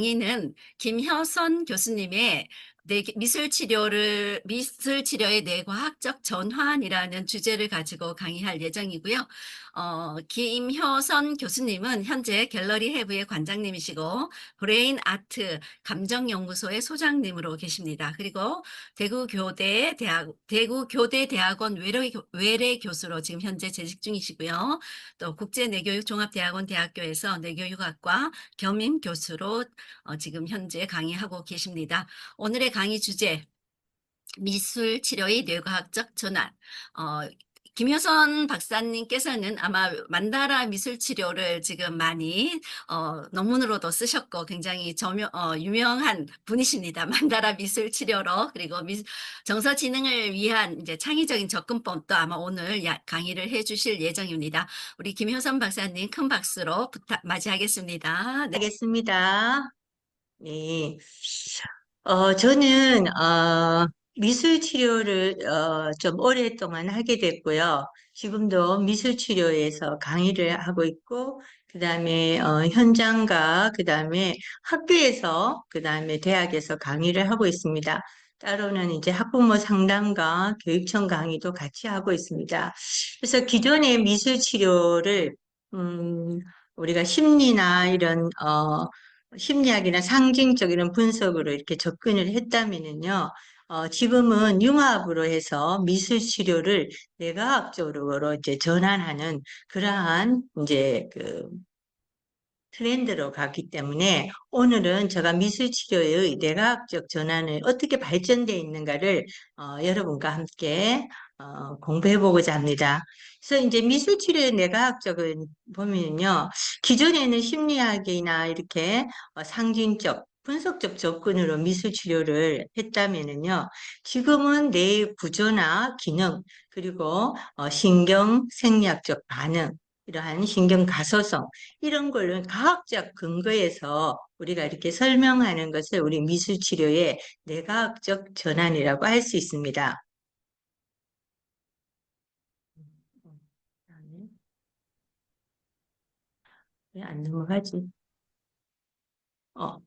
강의는 김효선 교수님의 미술 치료의 뇌과학적 전환이라는 주제를 가지고 강의할 예정이고요. 김효선 교수님은 현재 갤러리 해부의 관장님이시고 브레인 아트 감정연구소의 소장님으로 계십니다. 그리고 대구교대 대학원 외래 교수로 지금 현재 재직 중이시고요. 또 국제내교육종합대학원 대학교에서 뇌교육학과 겸임 교수로 지금 현재 강의하고 계십니다. 오늘의 강의 주제, 미술 치료의 뇌과학적 전환. 김효선 박사님께서는 아마 만다라 미술 치료를 지금 많이 논문으로도 쓰셨고 굉장히 유명한 분이십니다. 만다라 미술 치료로. 그리고 정서지능을 위한 이제 창의적인 접근법도 아마 오늘 강의를 해주실 예정입니다. 우리 김효선 박사님 큰 박수로 맞이하겠습니다. 네. 하겠습니다. 네. 저는, 미술 치료를, 좀 오랫동안 하게 됐고요. 지금도 미술 치료에서 강의를 하고 있고, 그 다음에, 현장과, 그 다음에 학교에서, 그 다음에 대학에서 강의를 하고 있습니다. 따로는 이제 학부모 상담과 교육청 강의도 같이 하고 있습니다. 그래서 기존의 미술 치료를, 우리가 심리나 이런, 심리학이나 상징적 이런 분석으로 이렇게 접근을 했다면은요, 지금은 융합으로 해서 미술 치료를 뇌과학적으로 이제 전환하는 그러한 이제 그 트렌드로 갔기 때문에 오늘은 제가 미술 치료의 뇌과학적 전환을 어떻게 발전되어 있는가를 여러분과 함께 공부해 보고자 합니다. 그래서 이제 미술 치료의 뇌과학적은 보면요, 기존에는 심리학이나 이렇게 상징적 분석적 접근으로 미술 치료를 했다면은요, 지금은 뇌의 구조나 기능, 그리고 신경 생리학적 반응, 이러한 신경 가소성, 이런 걸로 과학적 근거에서 우리가 이렇게 설명하는 것을 우리 미술치료의 뇌과학적 전환이라고 할 수 있습니다. 왜 안 넘어가지? 어,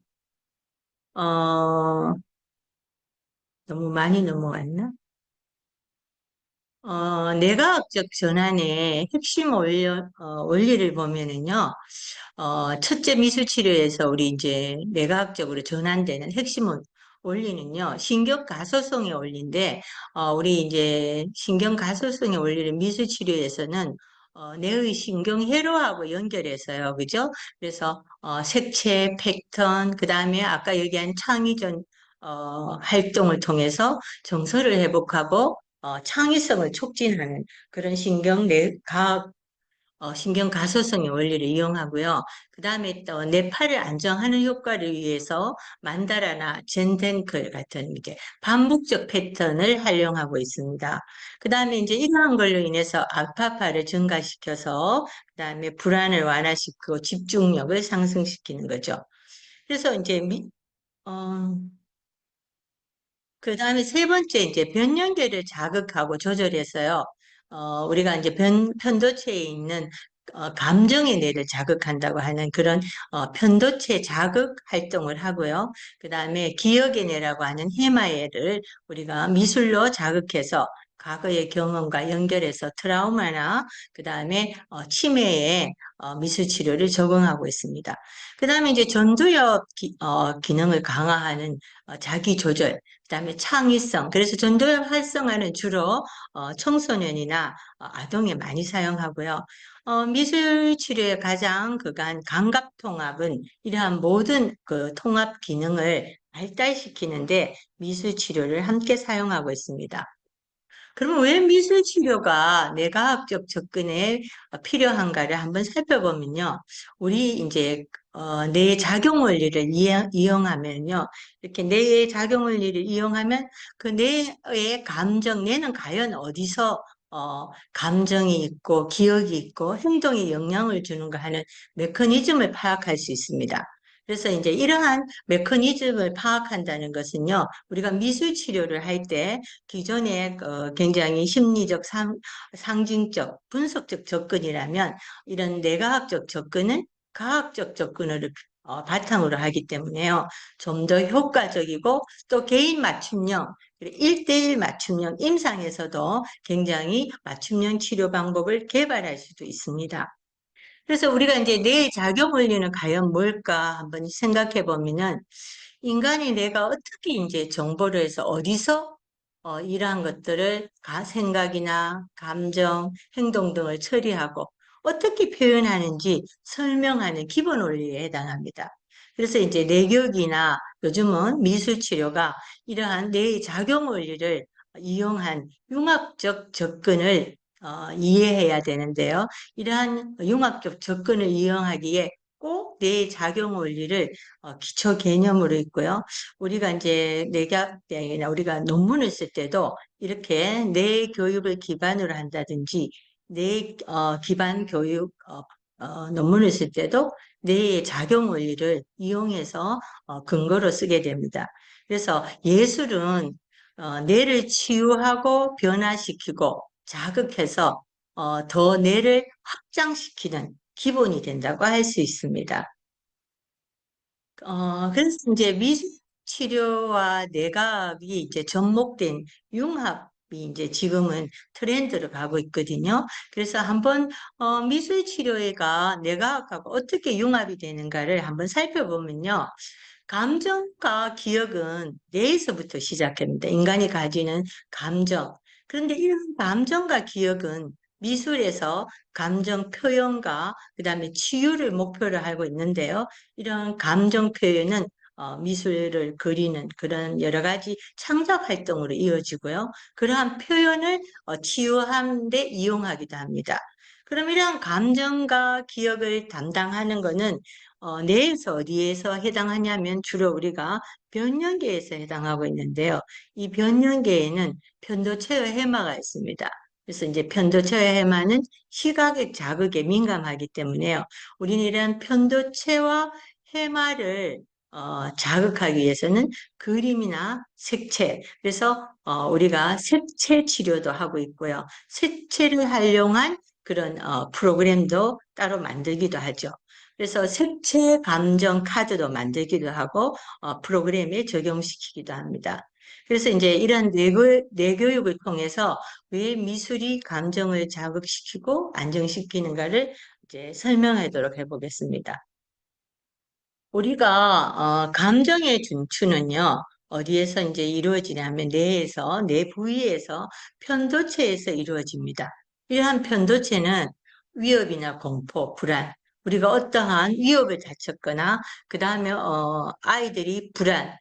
어, 너무 많이 넘어갔나? 뇌과학적 전환의 핵심 원리를 보면은요, 첫째 미술치료에서 우리 이제 뇌과학적으로 전환되는 핵심 원리는요, 신경가소성의 원리인데, 우리 이제 신경가소성의 원리를 미술치료에서는 뇌의 신경회로하고 연결해서요, 그죠? 그래서 색채, 패턴, 그 다음에 아까 얘기한 창의적 활동을 통해서 정서를 회복하고 창의성을 촉진하는 그런 신경 가소성의 원리를 이용하고요. 그 다음에 또 뇌파를 안정하는 효과를 위해서 만다라나 젠덴클 같은 이제 반복적 패턴을 활용하고 있습니다. 그 다음에 이제 이러한 걸로 인해서 알파파를 증가시켜서 그 다음에 불안을 완화시키고 집중력을 상승시키는 거죠. 그래서 이제 어, 그 다음에 세 번째, 이제 변연계를 자극하고 조절해서요. 우리가 이제 편도체에 있는 감정의 뇌를 자극한다고 하는 그런 편도체 자극 활동을 하고요. 그 다음에 기억의 뇌라고 하는 해마애를 우리가 미술로 자극해서 과거의 경험과 연결해서 트라우마나 그 다음에 치매에 미술 치료를 적용하고 있습니다. 그 다음에 이제 전두엽 기능을 강화하는 자기 조절, 그다음에 창의성. 그래서 전도연 활성화는 주로 청소년이나 아동에 많이 사용하고요. 미술 치료의 가장 그간 감각 통합은 이러한 모든 그 통합 기능을 발달시키는데 미술 치료를 함께 사용하고 있습니다. 그러면 왜 미술 치료가 뇌과학적 접근에 필요한가를 한번 살펴보면요. 우리 이제 뇌의 작용 원리를 이용하면요. 이렇게 뇌의 작용 원리를 이용하면 그 뇌의 감정, 뇌는 과연 어디서 감정이 있고 기억이 있고 행동에 영향을 주는가 하는 메커니즘을 파악할 수 있습니다. 그래서 이제 이러한 메커니즘을 파악한다는 것은요, 우리가 미술 치료를 할 때 기존에 굉장히 심리적, 상징적, 분석적 접근이라면 이런 뇌과학적 접근은 과학적 접근으로 바탕으로 하기 때문에요. 좀 더 효과적이고 또 개인 맞춤형, 1대1 맞춤형 임상에서도 굉장히 맞춤형 치료 방법을 개발할 수도 있습니다. 그래서 우리가 이제 뇌의 작용 원리는 과연 뭘까 한번 생각해 보면은 인간이 내가 어떻게 이제 정보를 해서 어디서 이러한 것들을 생각이나 감정, 행동 등을 처리하고 어떻게 표현하는지 설명하는 기본 원리에 해당합니다. 그래서 이제 뇌교육이나 요즘은 미술 치료가 이러한 뇌의 작용 원리를 이용한 융합적 접근을 이해해야 되는데요. 이러한 융합적 접근을 이용하기에 꼭 뇌의 작용 원리를 기초 개념으로 있고요. 우리가 이제 뇌과학대학이나 우리가 논문을 쓸 때도 이렇게 뇌 교육을 기반으로 한다든지 뇌 기반 교육 논문을 쓸 때도 뇌의 작용 원리를 이용해서 근거로 쓰게 됩니다. 그래서 예술은 뇌를 치유하고 변화시키고 자극해서 더 뇌를 확장시키는 기본이 된다고 할 수 있습니다. 그래서 이제 미술 치료와 뇌과학이 이제 접목된 융합이 이제 지금은 트렌드로 가고 있거든요. 그래서 한번 미술 치료가 뇌과학하고 어떻게 융합이 되는가를 한번 살펴보면요. 감정과 기억은 뇌에서부터 시작합니다. 인간이 가지는 감정. 그런데 이런 감정과 기억은 미술에서 감정 표현과 그다음에 치유를 목표로 하고 있는데요. 이런 감정 표현은 미술을 그리는 그런 여러 가지 창작 활동으로 이어지고요. 그러한 표현을 치유하는 데 이용하기도 합니다. 그럼 이러한 감정과 기억을 담당하는 것은 뇌에서 어디에서 해당하냐면 주로 우리가 변연계에서 해당하고 있는데요. 이 변연계에는 편도체와 해마가 있습니다. 그래서 이제 편도체와 해마는 시각의 자극에 민감하기 때문에요. 우리는 이런 편도체와 해마를 자극하기 위해서는 그림이나 색채, 그래서 우리가 색채 치료도 하고 있고요. 색채를 활용한 그런 프로그램도 따로 만들기도 하죠. 그래서 색채 감정 카드도 만들기도 하고 프로그램에 적용시키기도 합니다. 그래서 이제 이런 뇌교육을 통해서 왜 미술이 감정을 자극시키고 안정시키는가를 이제 설명하도록 해보겠습니다. 우리가 감정의 준추는요, 어디에서 이제 이루어지냐면 뇌에서, 뇌 부위에서 편도체에서 이루어집니다. 이러한 편도체는 위협이나 공포, 불안, 우리가 어떠한 위협을 다쳤거나, 그 다음에 아이들이 불안,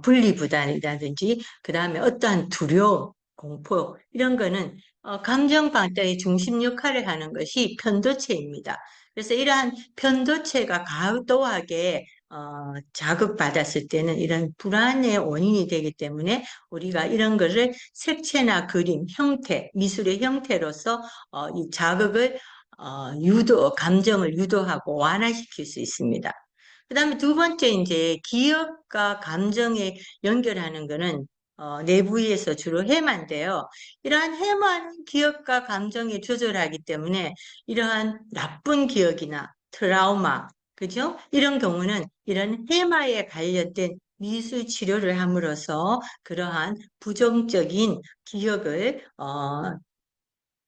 분리불안이라든지, 그 다음에 어떠한 두려움, 공포 이런 거는 감정 방대의 중심 역할을 하는 것이 편도체입니다. 그래서 이러한 편도체가 과도하게 자극받았을 때는 이런 불안의 원인이 되기 때문에 우리가 이런 것을 색채나 그림, 형태, 미술의 형태로서 이 자극을 감정을 유도하고 완화시킬 수 있습니다. 그 다음에 두 번째, 이제 기억과 감정에 연결하는 거는 내부에서 주로 해마인데요. 이러한 해마는 기억과 감정에 조절하기 때문에 이러한 나쁜 기억이나 트라우마, 그죠? 이런 경우는 이런 해마에 관련된 미술 치료를 함으로써 그러한 부정적인 기억을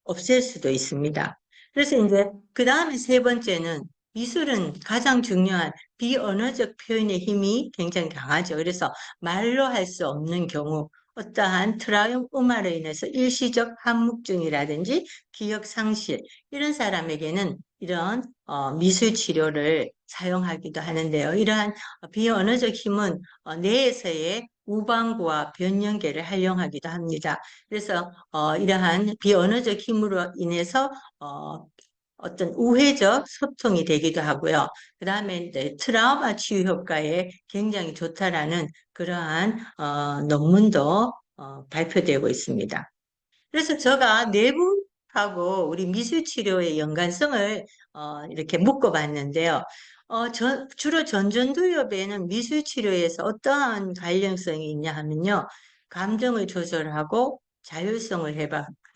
없앨 수도 있습니다. 그래서 이제 그 다음에 세 번째는 미술은 가장 중요한 비언어적 표현의 힘이 굉장히 강하죠. 그래서 말로 할 수 없는 경우 어떠한 트라우마로 인해서 일시적 함묵증이라든지 기억 상실 이런 사람에게는 이런 미술 치료를 사용하기도 하는데요. 이러한 비언어적 힘은 뇌에서의 우방구와 변연계를 활용하기도 합니다. 그래서 이러한 비언어적 힘으로 인해서 어떤 우회적 소통이 되기도 하고요. 그 다음에 트라우마 치유 효과에 굉장히 좋다라는 그러한 논문도 발표되고 있습니다. 그래서 제가 내부하고 우리 미술치료의 연관성을 이렇게 묶어봤는데요. 주로 전전두엽에는 미술치료에서 어떠한 관련성이 있냐 하면요. 감정을 조절하고 자율성을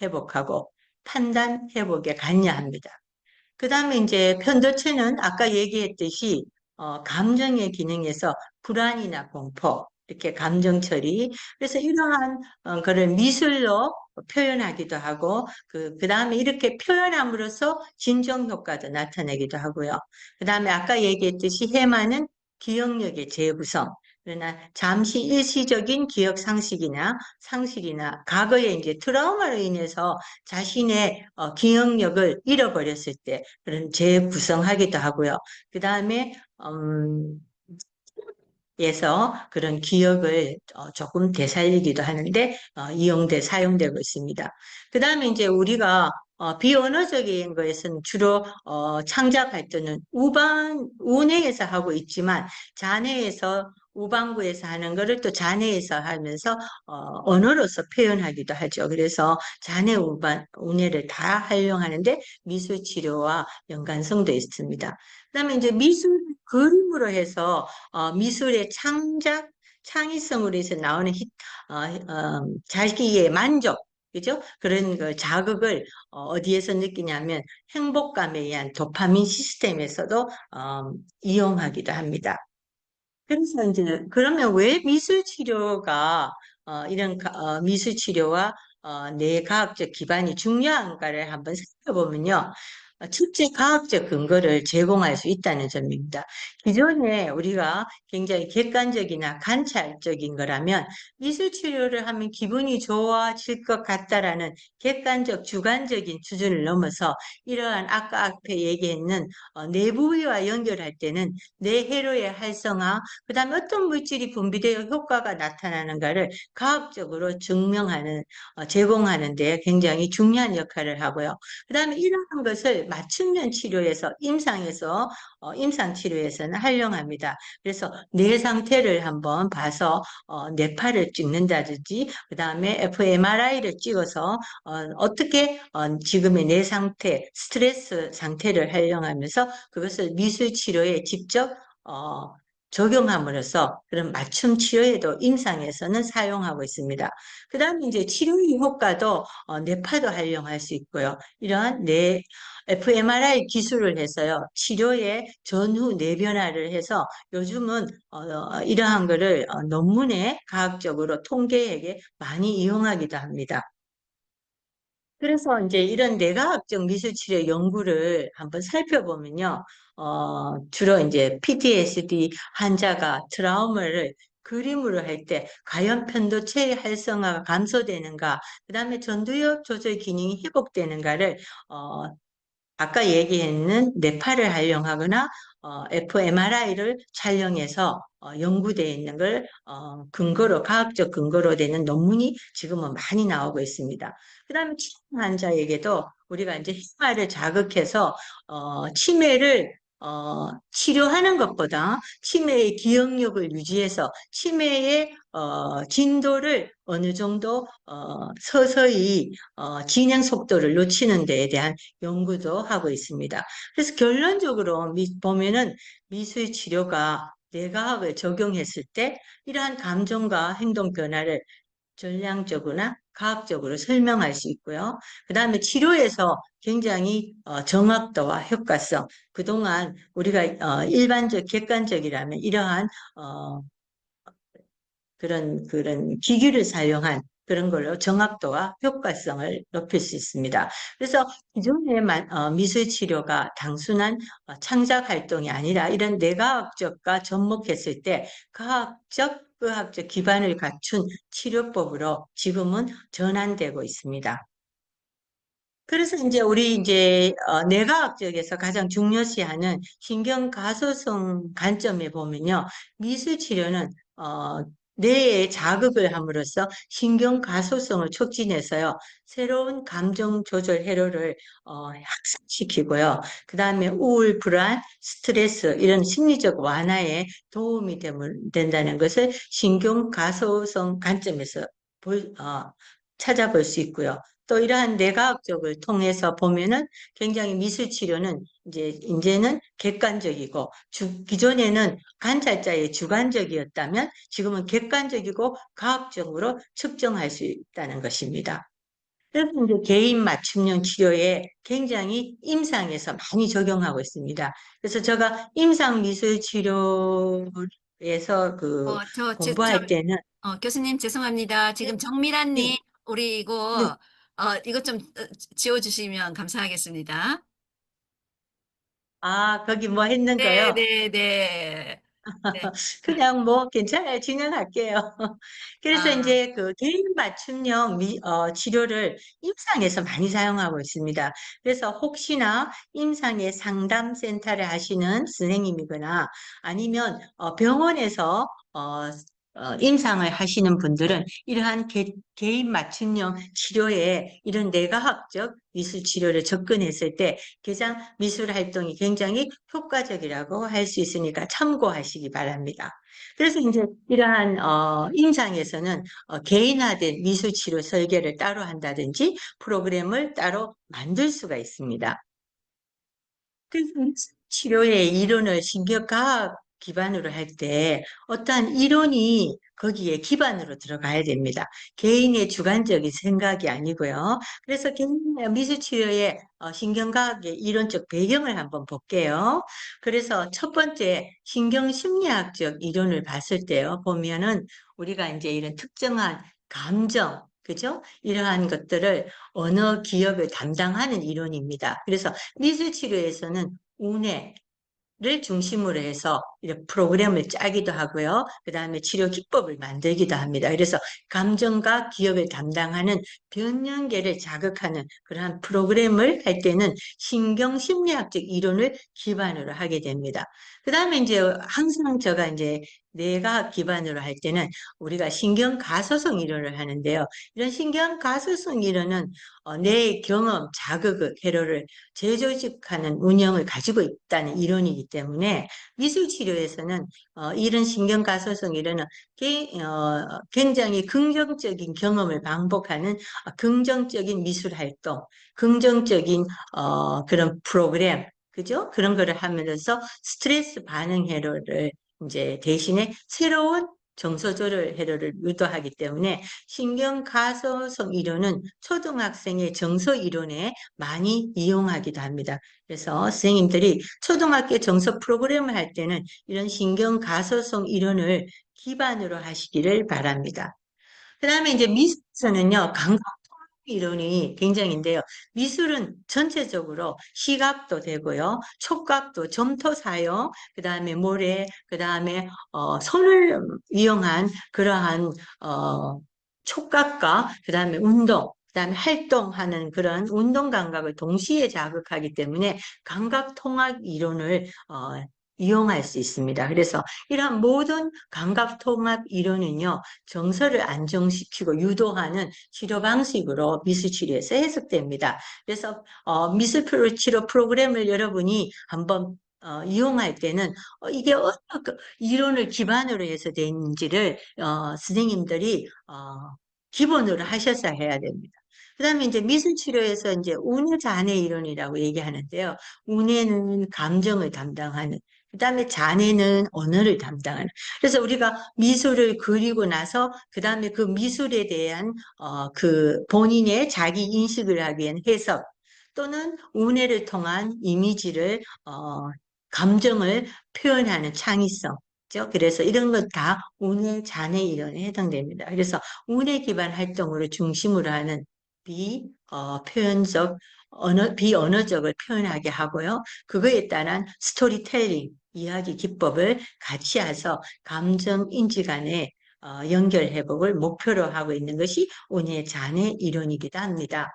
회복하고 판단 회복에 관여합니다. 그 다음에 이제 편도체는 아까 얘기했듯이 감정의 기능에서 불안이나 공포, 이렇게 감정 처리. 그래서 이러한 거를 미술로 표현하기도 하고, 그 다음에 이렇게 표현함으로써 진정 효과도 나타내기도 하고요. 그 다음에 아까 얘기했듯이 해마는 기억력의 재구성. 그러나 잠시 일시적인 기억 상실이나 과거에 이제 트라우마로 인해서 자신의 기억력을 잃어버렸을 때 그런 재구성하기도 하고요. 그 다음에 에서 그런 기억을 조금 되살리기도 하는데 사용되고 있습니다. 그 다음에 이제 우리가 비언어적인 거에서는 주로 창작 활동은 우뇌에서 하고 있지만 자뇌에서 우방구에서 하는 거를 또 자뇌에서 하면서 언어로서 표현하기도 하죠. 그래서 자뇌 우뇌를 다 활용하는데 미술 치료와 연관성도 있습니다. 그다음에 이제 미술 그림으로 해서 미술의 창의성으로 해서 나오는 자기의 만족, 그죠? 그런 그 자극을 어디에서 느끼냐면 행복감에 의한 도파민 시스템에서도 이용하기도 합니다. 그래서 이제 그러면 왜 미술 치료가 미술 치료와 뇌과학적 기반이 중요한가를 한번 살펴보면요. 첫째 과학적 근거를 제공할 수 있다는 점입니다. 기존에 우리가 굉장히 객관적이나 관찰적인 거라면 미술 치료를 하면 기분이 좋아질 것 같다라는 객관적, 주관적인 수준을 넘어서 이러한 아까 앞에 얘기했는 내부위와 연결할 때는 뇌회로의 활성화, 그 다음에 어떤 물질이 분비되어 효과가 나타나는가를 과학적으로 제공하는 데 굉장히 중요한 역할을 하고요. 그 다음에 이러한 것을 맞춤형 치료에서, 임상 치료에서는 활용합니다. 그래서 뇌 상태를 한번 봐서, 뇌파를 찍는다든지, 그 다음에 fMRI를 찍어서, 어떻게, 지금의 뇌 상태, 스트레스 상태를 활용하면서 그것을 미술 치료에 직접 적용함으로써 그런 맞춤 치료에도 임상에서는 사용하고 있습니다. 그 다음에 이제 치료의 효과도 뇌파도 활용할 수 있고요. 이러한 뇌 fMRI 기술을 해서요. 치료의 전후 뇌변화를 해서 요즘은 이러한 거를 논문에 과학적으로 통계에게 많이 이용하기도 합니다. 그래서 이제 이런 뇌과학적 미술치료 연구를 한번 살펴보면요. 주로 이제 PTSD 환자가 트라우마를 그림으로 할 때 과연 편도체의 활성화가 감소되는가, 그 다음에 전두엽 조절 기능이 회복되는가를 아까 얘기했는 뇌파를 활용하거나 fMRI를 촬영해서 연구되어 있는 걸 과학적 근거로 되는 논문이 지금은 많이 나오고 있습니다. 그 다음에 치매 환자에게도 우리가 이제 혈관을 자극해서 치매를 치료하는 것보다 치매의 기억력을 유지해서 치매의 진도를 어느 정도 서서히 진행 속도를 놓치는 데에 대한 연구도 하고 있습니다. 그래서 결론적으로 보면은 미술 치료가 뇌과학을 적용했을 때 이러한 감정과 행동 변화를 전량적으로나 과학적으로 설명할 수 있고요. 그 다음에 치료에서 굉장히 정확도와 효과성, 그동안 우리가 일반적, 객관적이라면 이러한 어, 그런 기기를 사용한 그런 걸로 정확도와 효과성을 높일 수 있습니다. 그래서 기존의 미술 치료가 단순한 창작 활동이 아니라 이런 뇌과학적과 접목했을 때 의학적 기반을 갖춘 치료법으로 지금은 전환되고 있습니다. 그래서 우리 뇌과학 쪽에서 가장 중요시하는 신경 가소성 관점에 보면요. 미술 치료는 뇌에 자극을 함으로써 신경 가소성을 촉진해서요. 새로운 감정 조절 회로를 확산시키고요. 그다음에 우울, 불안, 스트레스 이런 심리적 완화에 도움이 된다는 것을 신경 가소성 관점에서 찾아볼 수 있고요. 또 이러한 뇌과학적을 통해서 보면은 굉장히 미술 치료는 이제는 객관적이고 기존에는 관찰자의 주관적이었다면 지금은 객관적이고 과학적으로 측정할 수 있다는 것입니다. 그래서 이제 개인 맞춤형 치료에 굉장히 임상에서 많이 적용하고 있습니다. 그래서 제가 임상 미술 치료에서 그 공부할 때는 교수님 죄송합니다. 네, 지금 정미란님, 네, 우리 네. 이거 좀 지워주시면 감사하겠습니다. 아, 거기 뭐 했는 네, 거요? 네, 네. 네. 그냥 뭐 괜찮아요. 진행할게요. 그래서 아, 이제 그 개인 맞춤형 치료를 임상에서 많이 사용하고 있습니다. 그래서 혹시나 임상의 상담센터를 하시는 선생님이거나 아니면 병원에서 임상을 하시는 분들은 이러한 개인 맞춤형 치료에 이런 뇌과학적 미술 치료를 접근했을 때 가장 미술 활동이 굉장히 효과적이라고 할 수 있으니까 참고하시기 바랍니다. 그래서 이제 이러한 임상에서는 개인화된 미술 치료 설계를 따로 한다든지 프로그램을 따로 만들 수가 있습니다. 그래서 치료의 이론을 신경과학 기반으로 할 때 어떠한 이론이 거기에 기반으로 들어가야 됩니다. 개인의 주관적인 생각이 아니고요. 그래서 미술치료의 신경과학의 이론적 배경을 한번 볼게요. 그래서 첫 번째 신경심리학적 이론을 봤을 때요. 보면은 우리가 이제 이런 특정한 감정, 그죠? 이러한 것들을 언어 기억을 담당하는 이론입니다. 그래서 미술 치료에서는 운해를 중심으로 해서 이렇게 프로그램을 짜기도 하고요. 그 다음에 치료 기법을 만들기도 합니다. 그래서 감정과 기억을 담당하는 변연계를 자극하는 그러한 프로그램을 할 때는 신경심리학적 이론을 기반으로 하게 됩니다. 그 다음에 이제 항상 제가 이제 뇌과학 기반으로 할 때는 우리가 신경가소성 이론을 하는데요. 이런 신경가소성 이론은 뇌의 경험, 자극, 회로를 재조직하는 운영을 가지고 있다는 이론이기 때문에 미술치료에서는 이런 신경가소성 이론은 굉장히 긍정적인 경험을 반복하는 긍정적인 미술활동, 긍정적인 그런 프로그램, 그죠? 그런 거를 하면서 스트레스 반응 회로를 이제 대신에 새로운 정서조절 회로를 유도하기 때문에 신경가소성 이론은 초등학생의 정서 이론에 많이 이용하기도 합니다. 그래서 선생님들이 초등학교 정서 프로그램을 할 때는 이런 신경가소성 이론을 기반으로 하시기를 바랍니다. 그 다음에 이제 미술에서는요, 감각 이론이 굉장인데요. 미술은 전체적으로 시각도 되고요, 촉각도, 점토 사용, 그 다음에 모래, 그 다음에 손을 이용한 그러한 촉각과 그 다음에 운동, 그 다음에 활동하는 그런 운동 감각을 동시에 자극하기 때문에 감각 통합 이론을 이용할 수 있습니다. 그래서 이러한 모든 감각 통합 이론은요, 정서를 안정시키고 유도하는 치료 방식으로 미술치료에서 해석됩니다. 그래서 미술 치료 프로그램을 여러분이 한번 이용할 때는 이게 어떤 이론을 기반으로 해서 돼 있는지를 선생님들이 기본으로 하셔서 해야 됩니다. 그다음에 이제 미술치료에서 이제 운해잔해 이론이라고 얘기하는데요. 운해는 감정을 담당하는, 그다음에 잔해는 언어를 담당하는. 그래서 우리가 미술을 그리고 나서 그다음에 그 미술에 대한 그 본인의 자기 인식을 하기 위한 해석 또는 운해를 통한 이미지를 감정을 표현하는 창의성. 죠. 그래서 이런 것 다 운해, 잔해 이론에 해당됩니다. 그래서 운해 기반 활동으로 중심으로 하는 표현적, 비언어적을 표현하게 하고요. 그거에 따른 스토리텔링, 이야기 기법을 같이 해서 감정 인지 간의 연결 회복을 목표로 하고 있는 것이 운해, 잔해 이론이기도 합니다.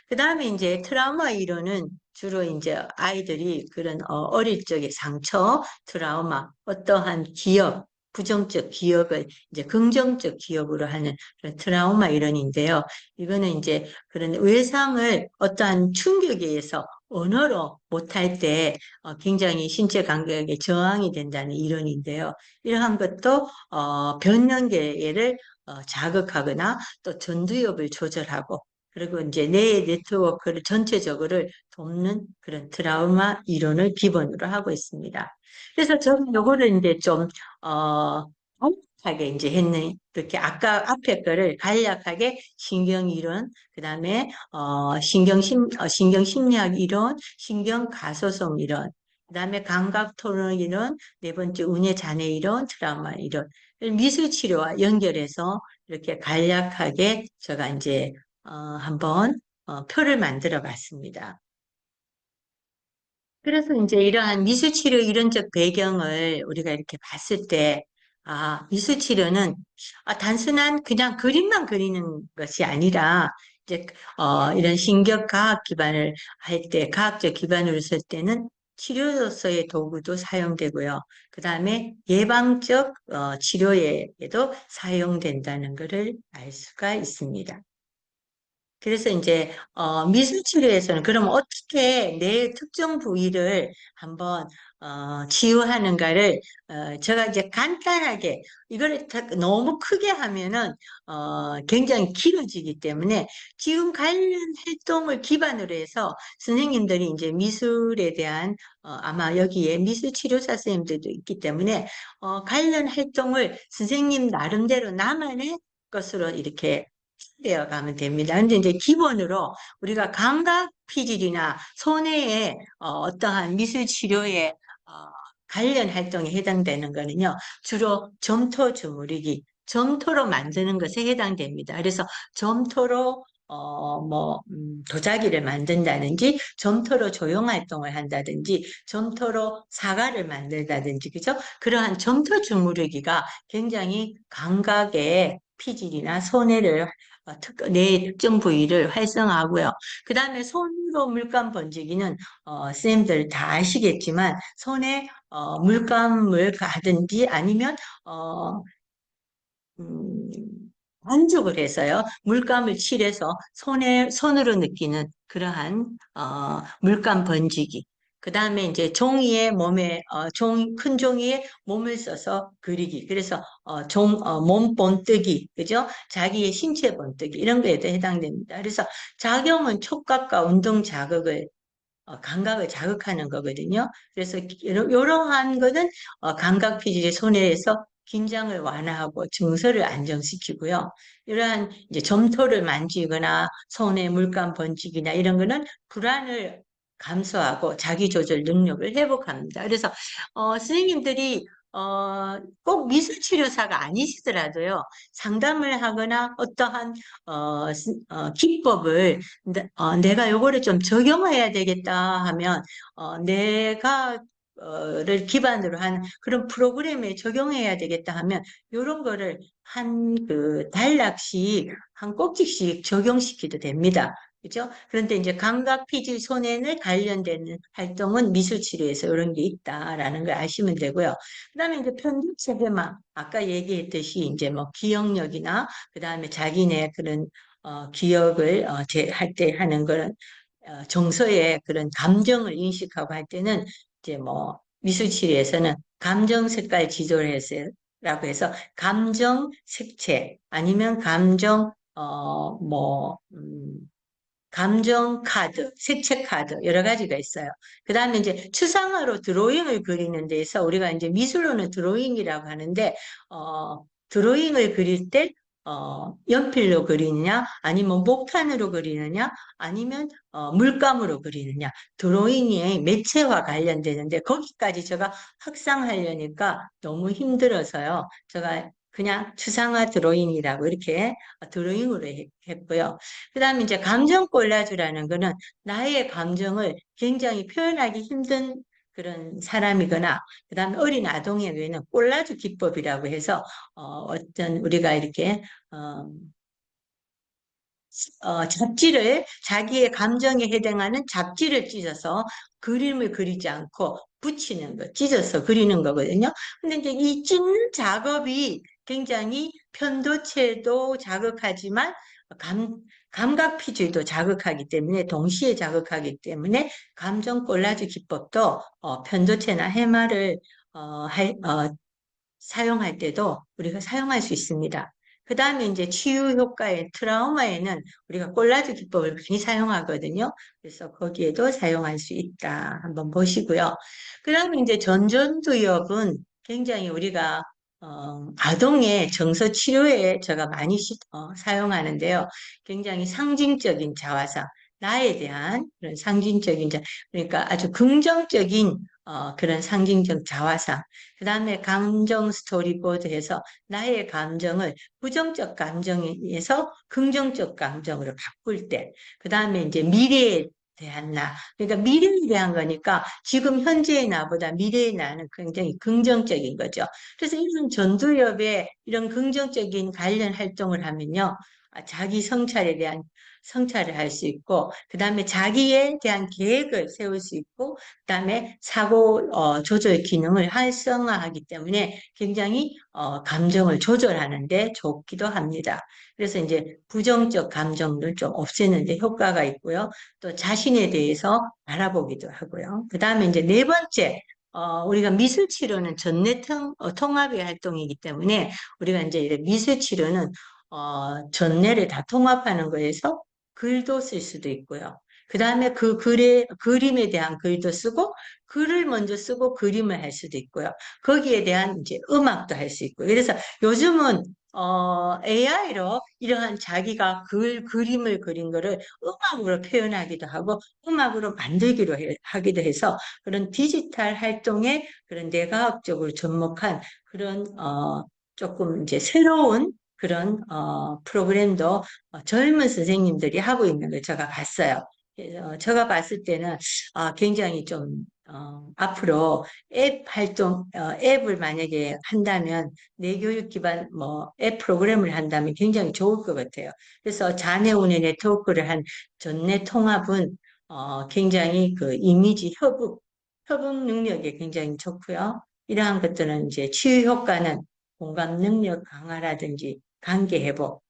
그 다음에 이제 트라우마 이론은 주로 이제 아이들이 그런 어릴 적의 상처, 트라우마, 어떠한 기억, 부정적 기억을 이제 긍정적 기억으로 하는 그런 트라우마 이론인데요. 이거는 이제 그런 외상을 어떠한 충격에 의해서 언어로 못할 때 굉장히 신체 감각에 저항이 된다는 이론인데요. 이러한 것도 변연계를 자극하거나 또 전두엽을 조절하고 그리고 이제 뇌의 네트워크를 전체적으로 돕는 그런 트라우마 이론을 기본으로 하고 있습니다. 그래서 저는 요거를 이제 좀, 하게 이제 했는, 그렇게 아까 앞에 거를 간략하게 신경이론, 그 다음에, 신경심리학 이론, 신경가소성 이론, 그 다음에 감각토론 이론, 네 번째 운해장애 이론, 트라우마 이론, 미술치료와 연결해서 이렇게 간략하게 제가 이제, 한번, 표를 만들어 봤습니다. 그래서 이제 이러한 미술치료 이론적 배경을 우리가 이렇게 봤을 때, 아, 미술치료는 단순한 그냥 그림만 그리는 것이 아니라, 이제, 이런 신경과학 기반을 할 때, 과학적 기반으로 쓸 때는 치료로서의 도구도 사용되고요. 그 다음에 예방적 치료에도 사용된다는 것을 알 수가 있습니다. 그래서 이제 미술 치료에서는 그럼 어떻게 내 특정 부위를 한번 치유하는가를 제가 이제 간단하게 이걸 너무 크게 하면은 굉장히 길어지기 때문에 지금 관련 활동을 기반으로 해서 선생님들이 이제 미술에 대한 아마 여기에 미술 치료사 선생님들도 있기 때문에 관련 활동을 선생님 나름대로 나만의 것으로 이렇게 되어 가면 됩니다. 근데 이제 기본으로 우리가 감각 피질이나 손해의 어떠한 미술 치료에 관련 활동에 해당되는 거는요, 주로 점토 주무르기, 점토로 만드는 것에 해당됩니다. 그래서 점토로 도자기를 만든다든지, 점토로 조형 활동을 한다든지, 점토로 사과를 만든다든지, 그죠? 그러한 점토 주무르기가 굉장히 감각의 피질이나 손해를 내 특정 부위를 활성화하고요. 그 다음에 손으로 물감 번지기는 쌤들 다 아시겠지만 손에 물감을 가든지 아니면 어, 음, 반죽을 해서요. 물감을 칠해서 손으로 느끼는 그러한, 물감 번지기. 그 다음에 이제 큰 종이에 몸을 써서 그리기. 그래서, 몸 본뜨기. 그죠? 자기의 신체 본뜨기. 이런 거에도 해당됩니다. 그래서 작용은 촉각과 운동 자극을 감각을 자극하는 거거든요. 그래서 이러한 거는 감각 피질의 손해에서 긴장을 완화하고 증서를 안정시키고요. 이러한 이제 점토를 만지거나 손에 물감 번지기나 이런 거는 불안을 감소하고 자기 조절 능력을 회복합니다. 그래서 선생님들이 꼭 미술치료사가 아니시더라도요, 상담을 하거나 어떠한 기법을 내가 요거를 좀 적용해야 되겠다 하면, 내가, 를 기반으로 한 그런 프로그램에 적용해야 되겠다 하면, 요런 거를 단락씩, 한 꼭지씩 적용시켜도 됩니다. 그죠? 그런데 이제 감각 피질 손해는 관련되는 활동은 미술치료에서 이런 게 있다라는 걸 아시면 되고요. 그 다음에 이제 편집체 해막, 아까 얘기했듯이 이제 뭐 기억력이나, 그 다음에 자기네 그런 기억을 할 때 하는 그런 정서의 그런 감정을 인식하고 할 때는 이제 뭐 미술치료에서는 감정 색깔 지도라고 해서 감정 색채 아니면 감정 카드, 색채 카드, 여러 가지가 있어요. 그 다음에 이제 추상화로 드로잉을 그리는 데서 우리가 이제 미술로는 드로잉이라고 하는데, 드로잉을 그릴 때, 연필로 그리느냐, 아니면 목탄으로 그리느냐, 아니면, 물감으로 그리느냐, 드로잉의 매체와 관련되는데, 거기까지 제가 확장하려니까 너무 힘들어서요. 제가 그냥 추상화 드로잉이라고 이렇게 드로잉으로 했고요. 그 다음에 이제 감정 콜라주라는 거는 나의 감정을 굉장히 표현하기 힘든 그런 사람이거나, 그 다음에 어린 아동에 의해는 콜라주 기법이라고 해서, 어떤 우리가 이렇게, 어, 잡지를, 자기의 감정에 해당하는 잡지를 찢어서 그림을 그리지 않고 붙이는 거, 찢어서 그리는 거거든요. 근데 이제 이 찢는 작업이 굉장히 편도체도 자극하지만 감, 감각 피질도 자극하기 때문에 동시에 자극하기 때문에 감정 콜라주 기법도 편도체나 해마를 사용할 때도 우리가 사용할 수 있습니다. 그 다음에 이제 치유 효과의 트라우마에는 우리가 콜라주 기법을 많이 사용하거든요. 그래서 거기에도 사용할 수 있다. 한번 보시고요. 그 다음에 이제 전전두엽은 굉장히 우리가 아동의 정서 치료에 제가 많이 사용하는데요. 굉장히 상징적인 자화상, 나에 대한 그런 상징적인 그러니까 아주 긍정적인 그런 상징적 자화상, 그 다음에 감정 스토리보드에서 나의 감정을 부정적 감정에서 긍정적 감정으로 바꿀 때, 그 다음에 이제 미래에 대한 나, 그러니까 미래에 대한 거니까 지금 현재의 나보다 미래의 나는 굉장히 긍정적인 거죠. 그래서 이런 전두엽에 이런 긍정적인 관련 활동을 하면요. 자기 성찰에 대한 성찰을 할 수 있고, 그 다음에 자기에 대한 계획을 세울 수 있고, 그 다음에 사고 조절 기능을 활성화하기 때문에 굉장히 감정을 조절하는 데 좋기도 합니다. 그래서 이제 부정적 감정을 좀 없애는 데 효과가 있고요. 또 자신에 대해서 알아보기도 하고요. 그 다음에 이제 네 번째, 우리가 미술 치료는 전내 통합의 활동이기 때문에 우리가 이제 이런 미술 치료는 전내를 다 통합하는 거에서 글도 쓸 수도 있고요. 그 다음에 그 그림에 대한 글도 쓰고, 글을 먼저 쓰고 그림을 할 수도 있고요. 거기에 대한 이제 음악도 할 수 있고요. 그래서 요즘은 AI로 이러한 자기가 그림을 그린 거를 음악으로 표현하기도 하고, 음악으로 만들기로 하기도 해서 그런 디지털 활동에 그런 뇌과학적으로 접목한 그런 조금 이제 새로운 그런 프로그램도 젊은 선생님들이 하고 있는 걸 제가 봤어요. 그래서 제가 봤을 때는 굉장히 좀 앞으로 앱 활동, 앱을 만약에 한다면 내 교육 기반 뭐 앱 프로그램을 한다면 굉장히 좋을 것 같아요. 그래서 자녀운의 네트워크를 한 전내 통합은 굉장히 그 이미지 협업 능력이 굉장히 좋고요. 이러한 것들은 이제 치유 효과는 공감 능력 강화라든지 관계 회복,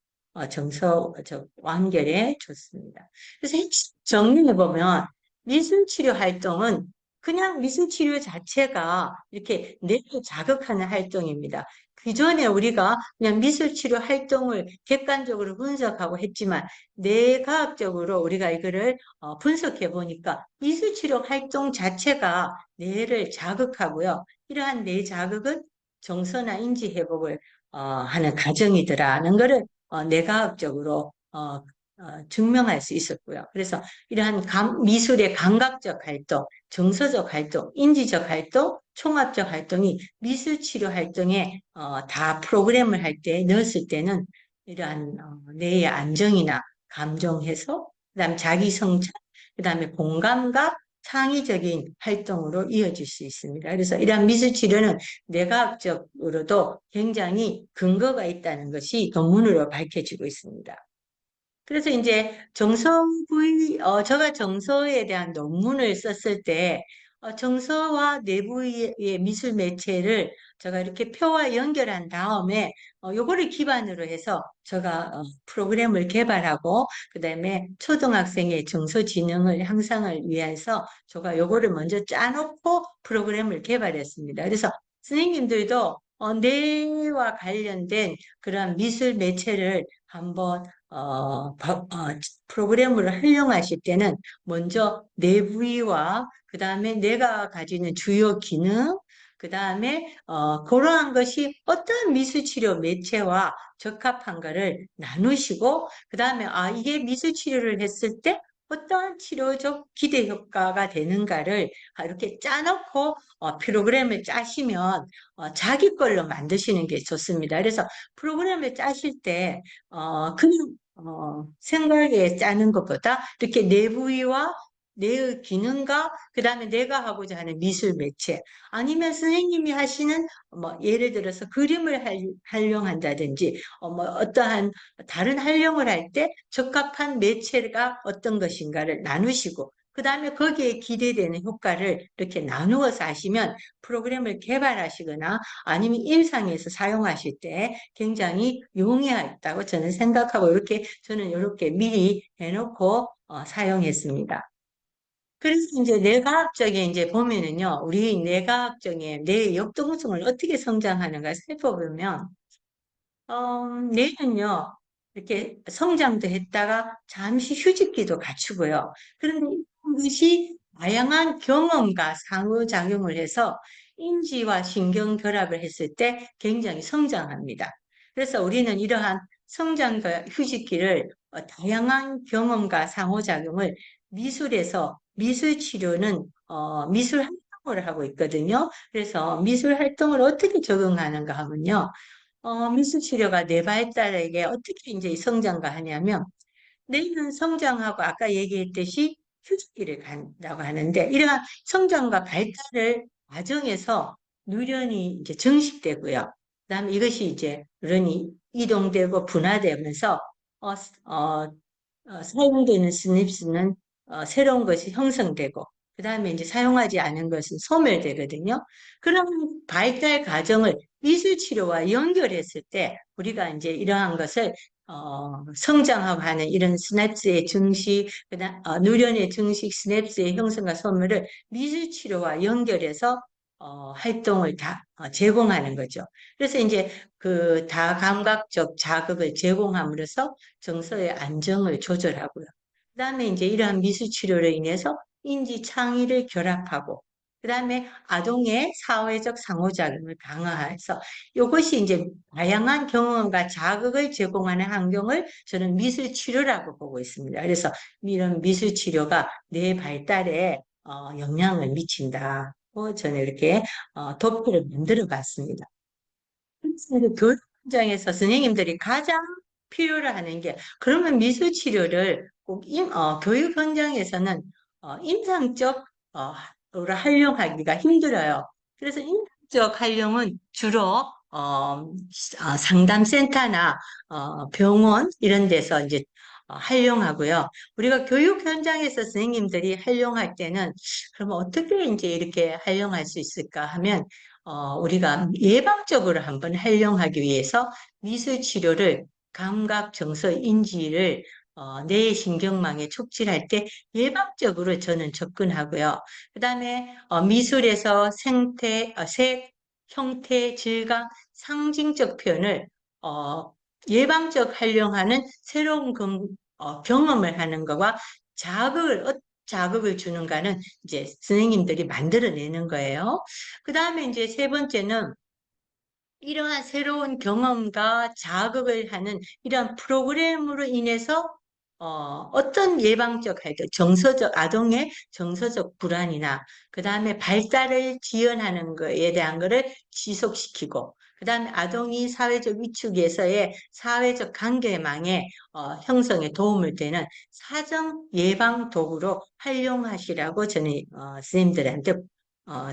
완결에 좋습니다. 그래서 정리해 보면 미술 치료 활동은 그냥 미술 치료 자체가 이렇게 뇌를 자극하는 활동입니다. 기존에 우리가 그냥 미술 치료 활동을 객관적으로 분석하고 했지만 뇌과학적으로 우리가 이거를 분석해 보니까 미술 치료 활동 자체가 뇌를 자극하고요. 이러한 뇌 자극은 정서나 인지 회복을 하는 과정이더라는 것을 뇌과학적으로 증명할 수 있었고요. 그래서 이러한 미술의 감각적 활동, 정서적 활동, 인지적 활동, 총합적 활동이 미술 치료 활동에 다 프로그램을 할 때 넣었을 때는 이러한 뇌의 안정이나 감정 해소, 그다음 자기 성찰, 그다음에 공감과 창의적인 활동으로 이어질 수 있습니다. 그래서 이러한 미술 치료는 뇌과학적으로도 굉장히 근거가 있다는 것이 논문으로 밝혀지고 있습니다. 그래서 이제 제가 정서에 대한 논문을 썼을 때, 정서와 내부의 미술 매체를 제가 이렇게 표와 연결한 다음에, 요거를 기반으로 해서 제가 프로그램을 개발하고, 그 다음에 초등학생의 정서 지능을 향상을 위해서 제가 요거를 먼저 짜놓고 프로그램을 개발했습니다. 그래서 선생님들도 뇌와 관련된 그런 미술 매체를 한번 프로그램을 활용하실 때는 먼저 내 부위와 그 다음에 내가 가지는 주요 기능, 그 다음에 그러한 것이 어떤 미술치료 매체와 적합한가를 나누시고 그 다음에 이게 미술치료를 했을 때 어떠한 치료적 기대 효과가 되는가를 이렇게 짜놓고 프로그램을 짜시면 자기 걸로 만드시는 게 좋습니다. 그래서 프로그램을 짜실 때 그냥 생각에 짜는 것보다 이렇게 내부위와 내 기능과 그다음에 내가 하고자 하는 미술 매체 아니면 선생님이 하시는 뭐 예를 들어서 그림을 활용한다든지 뭐 어떠한 다른 활용을 할 때 적합한 매체가 어떤 것인가를 나누시고 그다음에 거기에 기대되는 효과를 이렇게 나누어서 하시면 프로그램을 개발하시거나 아니면 일상에서 사용하실 때 굉장히 용이하다고 저는 생각하고 이렇게 저는 이렇게 미리 해놓고 사용했습니다. 그래서 이제 뇌과학적인 이제 보면은요, 우리 뇌과학적인 뇌의 역동성을 어떻게 성장하는가 살펴보면, 뇌는요, 이렇게 성장도 했다가 잠시 휴식기도 갖추고요. 그런데 이것이 다양한 경험과 상호작용을 해서 인지와 신경 결합을 했을 때 굉장히 성장합니다. 그래서 우리는 이러한 성장과 휴식기를 다양한 경험과 상호작용을 미술에서 미술 치료는 미술 활동을 하고 있거든요. 그래서 미술 활동을 어떻게 적용하는가 하면요. 미술 치료가 뇌 발달에게 어떻게 이제 성장과 하냐면 뇌는 성장하고 아까 얘기했듯이 휴식기를 간다고 하는데 이러한 성장과 발달을 과정에서 누련이 이제 증식되고요. 그다음에 이것이 이제 누련이 이동되고 분화되면서 어, 어, 사용되는 스냅스는 새로운 것이 형성되고 그다음에 이제 사용하지 않은 것은 소멸되거든요. 그런 발달 과정을 미술 치료와 연결했을 때 우리가 이제 이러한 것을 성장하고 하는 이런 스냅스의 증식, 그다음 누련의 증식, 스냅스의 형성과 소멸을 미술 치료와 연결해서 활동을 다 제공하는 거죠. 그래서 이제 그 다감각적 자극을 제공함으로써 정서의 안정을 조절하고요. 그다음에 이제 이러한 미술 치료로 인해서 인지 창의를 결합하고 그다음에 아동의 사회적 상호작용을 강화해서 이것이 이제 다양한 경험과 자극을 제공하는 환경을 저는 미술 치료라고 보고 있습니다. 그래서 이런 미술 치료가 뇌 발달에 영향을 미친다고 저는 이렇게 도표를 만들어 봤습니다. 그래서 교육 현장에서 선생님들이 가장 필요로 하는 게 그러면 미술 치료를 꼭 교육 현장에서는 임상적 으로 활용하기가 힘들어요. 그래서 임상적 활용은 주로 상담센터나 병원 이런 데서 이제 활용하고요. 우리가 교육 현장에서 선생님들이 활용할 때는 그러면 어떻게 이제 이렇게 활용할 수 있을까 하면 우리가 예방적으로 한번 활용하기 위해서 미술 치료를 감각, 정서, 인지를 뇌의 신경망에 촉진할 때 예방적으로 저는 접근하고요. 그다음에 미술에서 생태, 색, 형태, 질감, 상징적 표현을 예방적 활용하는 새로운 경험을 하는 것과 자극을 주는가는 이제 선생님들이 만들어내는 거예요. 그 다음에 이제 세 번째는 이러한 새로운 경험과 자극을 하는 이러한 프로그램으로 인해서 어떤 예방적 활동, 정서적, 아동의 정서적 불안이나 그 다음에 발달을 지연하는 것에 대한 것을 지속시키고 그 다음에 아동이 사회적 위축에서의 사회적 관계망의 형성에 도움을 되는 사전 예방 도구로 활용하시라고 저는 선생님들한테 어,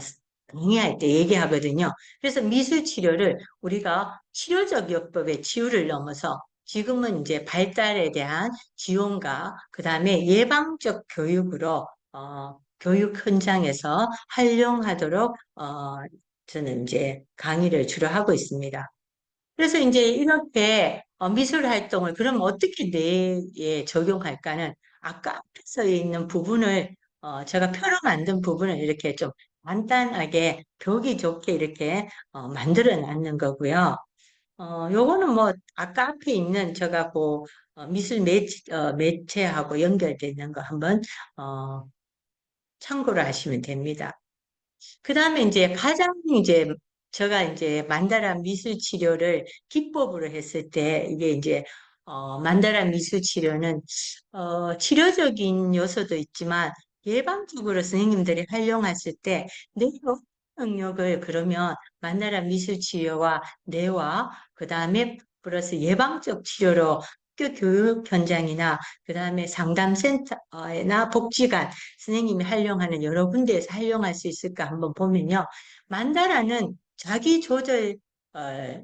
강의할 때 얘기하거든요. 그래서 미술 치료를 우리가 치료적 요법의 치유를 넘어서 지금은 이제 발달에 대한 지원과 그 다음에 예방적 교육으로 교육 현장에서 활용하도록 저는 이제 강의를 주로 하고 있습니다. 그래서 이제 이렇게 미술 활동을 그럼 어떻게 뇌에 적용할까는 아까 앞에서 있는 부분을 제가 표로 만든 부분을 이렇게 좀 간단하게 보기 좋게 이렇게 만들어 놨는 거고요. 요거는 뭐 아까 앞에 있는 제가 그 미술 매체하고 연결되어 있는 거 한번 어, 참고를 하시면 됩니다. 그 다음에 이제 가장 이제 제가 이제 만다라 미술 치료를 기법으로 했을 때 이게 이제 만다라 미술 치료는 치료적인 요소도 있지만 예방적으로 선생님들이 활용했을 때 뇌로 영역을 그러면 만다라 미술 치료와 뇌와 그 다음에 플러스 예방적 치료로 학교 교육 현장이나 그 다음에 상담센터나 복지관 선생님이 활용하는 여러 군데에서 활용할 수 있을까 한번 보면요. 만다라는 자기 조절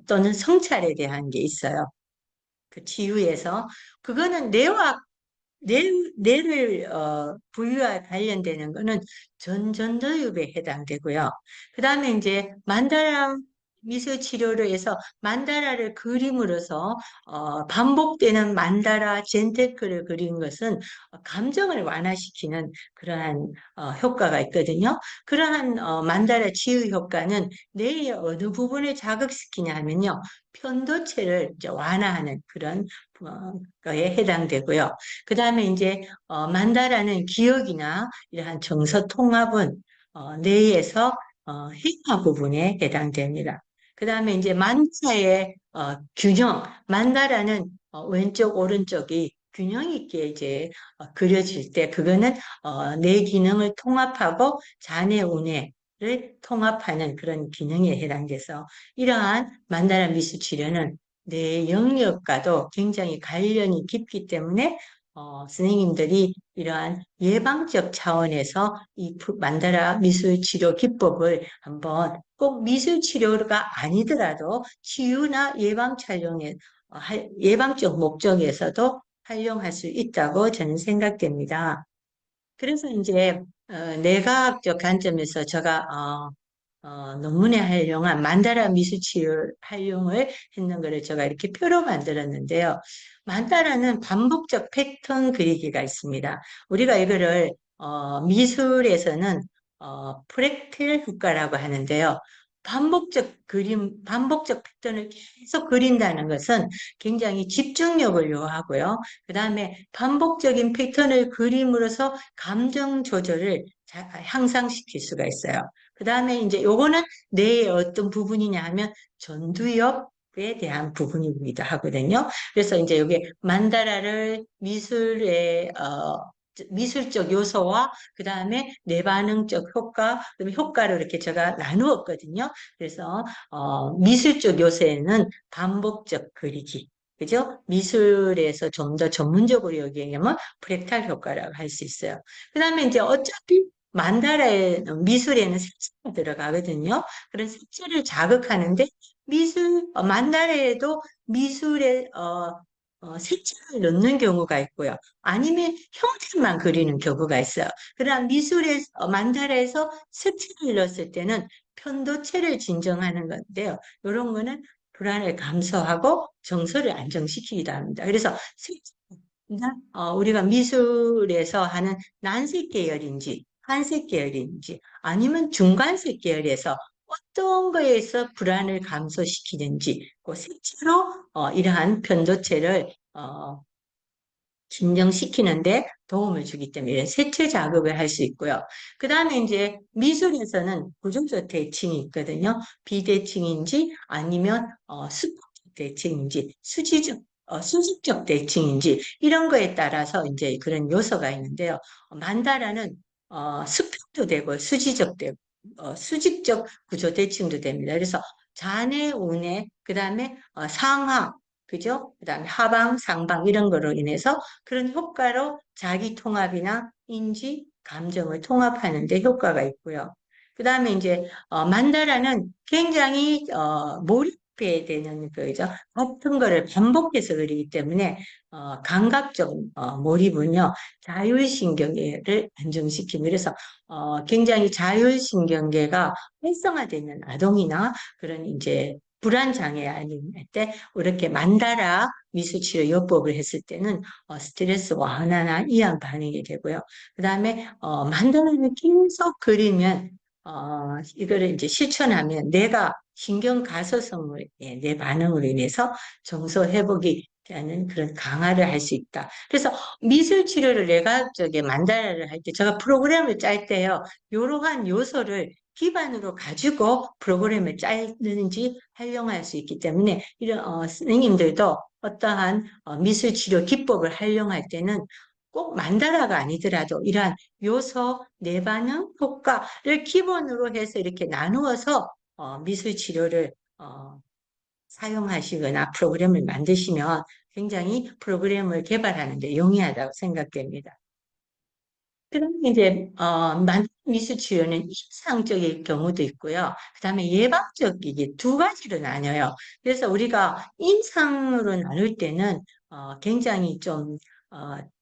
또는 성찰에 대한 게 있어요. 그 치유에서 그거는 뇌를 부유와 관련되는 거는 전전도육에 해당되고요. 그 다음에 이제 만다라 미술 치료로 해서 만다라를 그림으로써 반복되는 만다라 젠테크를 그린 것은 감정을 완화시키는 그러한 효과가 있거든요. 그러한 만다라 치유 효과는 뇌의 어느 부분을 자극시키냐 하면요. 편도체를 이제 완화하는 그런 거에 해당되고요. 그 다음에 이제 만다라는 기억이나 이러한 정서 통합은 뇌에서 헤파 부분에 해당됩니다. 그 다음에 이제 만다의 균형, 만다라는 왼쪽, 오른쪽이 균형 있게 이제 그려질 때 그거는 뇌 기능을 통합하고 자뇌 우뇌를 통합하는 그런 기능에 해당돼서 이러한 만다라 미술 치료는 뇌 영역과도 굉장히 관련이 깊기 때문에 선생님들이 이러한 예방적 차원에서 이 만다라 미술 치료 기법을 한번 꼭 미술 치료가 아니더라도 치유나 예방 촬영에 예방적 목적에서도 활용할 수 있다고 저는 생각됩니다. 그래서 이제 뇌과학적 관점에서 제가 논문에 활용한 만다라 미술치유 활용을 했는 거를 제가 이렇게 표로 만들었는데요. 만다라는 반복적 패턴 그리기가 있습니다. 우리가 이거를 미술에서는 프랙틸 효과라고 하는데요. 반복적 패턴을 계속 그린다는 것은 굉장히 집중력을 요하고요. 그 다음에 반복적인 패턴을 그림으로써 감정 조절을 향상시킬 수가 있어요. 그 다음에 이제 요거는 뇌의 어떤 부분이냐 하면 전두엽에 대한 부분이기도 하거든요. 그래서 이제 여기 만다라를 미술적 요소와 그 다음에 뇌반응적 효과, 그다음에 효과를 이렇게 제가 나누었거든요. 그래서 미술적 요소에는 반복적 그리기, 그죠? 미술에서 좀 더 전문적으로 얘기하면 프랙탈 효과라고 할 수 있어요. 그 다음에 이제 어차피 만다라의 미술에는 색채가 들어가거든요. 그런 색채를 자극하는데 만다라에도 미술에 색채를 넣는 경우가 있고요. 아니면 형태만 그리는 경우가 있어요. 그러나 만다라에서 색채를 넣었을 때는 편도체를 진정하는 건데요. 이런 거는 불안을 감소하고 정서를 안정시키기도 합니다. 그래서 우리가 미술에서 하는 난색 계열인지 한색 계열인지 아니면 중간색 계열에서 어떤 거에서 불안을 감소시키는지 그 색채로 이러한 편도체를 진정시키는데 도움을 주기 때문에 이런 색채 자극을 할 수 있고요. 그 다음에 이제 미술에서는 구조적 대칭이 있거든요. 비대칭인지 아니면 수평적 대칭인지 수직적 대칭인지 이런 거에 따라서 이제 그런 요소가 있는데요. 만다라는 수평도 되고 수직적 구조 대칭도 됩니다. 그래서 좌뇌, 우뇌, 그 다음에 상하, 그죠? 그 다음에 하방, 상방 이런 거로 인해서 그런 효과로 자기 통합이나 인지, 감정을 통합하는 데 효과가 있고요. 그 다음에 이제 만다라는 굉장히 몰입해 되는 거죠. 같은 거를 반복해서 그리기 때문에 감각적 몰입은요 자율신경계를 안정시키고 그래서 굉장히 자율신경계가 활성화되는 아동이나 그런 이제 불안 장애 아닐 때 이렇게 만다라 미술치료 요법을 했을 때는 스트레스 완화나 이완 반응이 되고요. 그다음에 만다라를 계속 그리면 이거를 이제 실천하면 뇌가 신경 가소성의 뇌 반응으로 인해서 정서 회복이 되는 그런 강화를 할 수 있다. 그래서 미술 치료를 뇌과학적에 만다라를 할 때 제가 프로그램을 짤 때요. 이러한 요소를 기반으로 가지고 프로그램을 짜는지 활용할 수 있기 때문에 이런 선생님들도 어떠한 미술 치료 기법을 활용할 때는 꼭 만다라가 아니더라도 이러한 요소, 뇌반응, 효과를 기본으로 해서 이렇게 나누어서 미술 치료를 사용하시거나 프로그램을 만드시면 굉장히 프로그램을 개발하는 데 용이하다고 생각됩니다. 그다음에 이제 미술 치료는 임상적인 경우도 있고요. 그다음에 예방적이게 두 가지로 나뉘어요. 그래서 우리가 임상으로 나눌 때는 굉장히 좀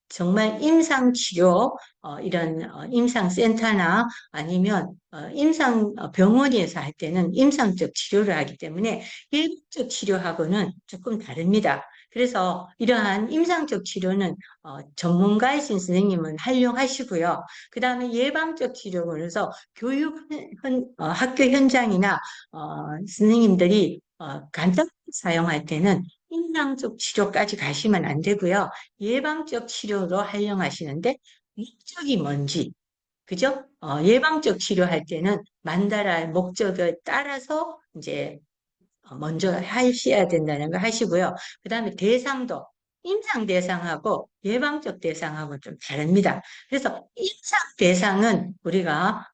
정말 임상 치료 이런 임상 센터나 아니면 임상 병원에서 할 때는 임상적 치료를 하기 때문에 예방적 치료하고는 조금 다릅니다. 그래서 이러한 임상적 치료는 전문가이신 선생님은 활용하시고요. 그 다음에 예방적 치료원에서 학교 현장이나 선생님들이 간단하게 사용할 때는 임상적 치료까지 가시면 안 되고요. 예방적 치료로 활용하시는데 목적이 뭔지 그죠? 예방적 치료할 때는 만다라의 목적에 따라서 이제 먼저 하셔야 된다는 거 하시고요. 그 다음에 대상도 임상 대상하고 예방적 대상하고 좀 다릅니다. 그래서 임상 대상은 우리가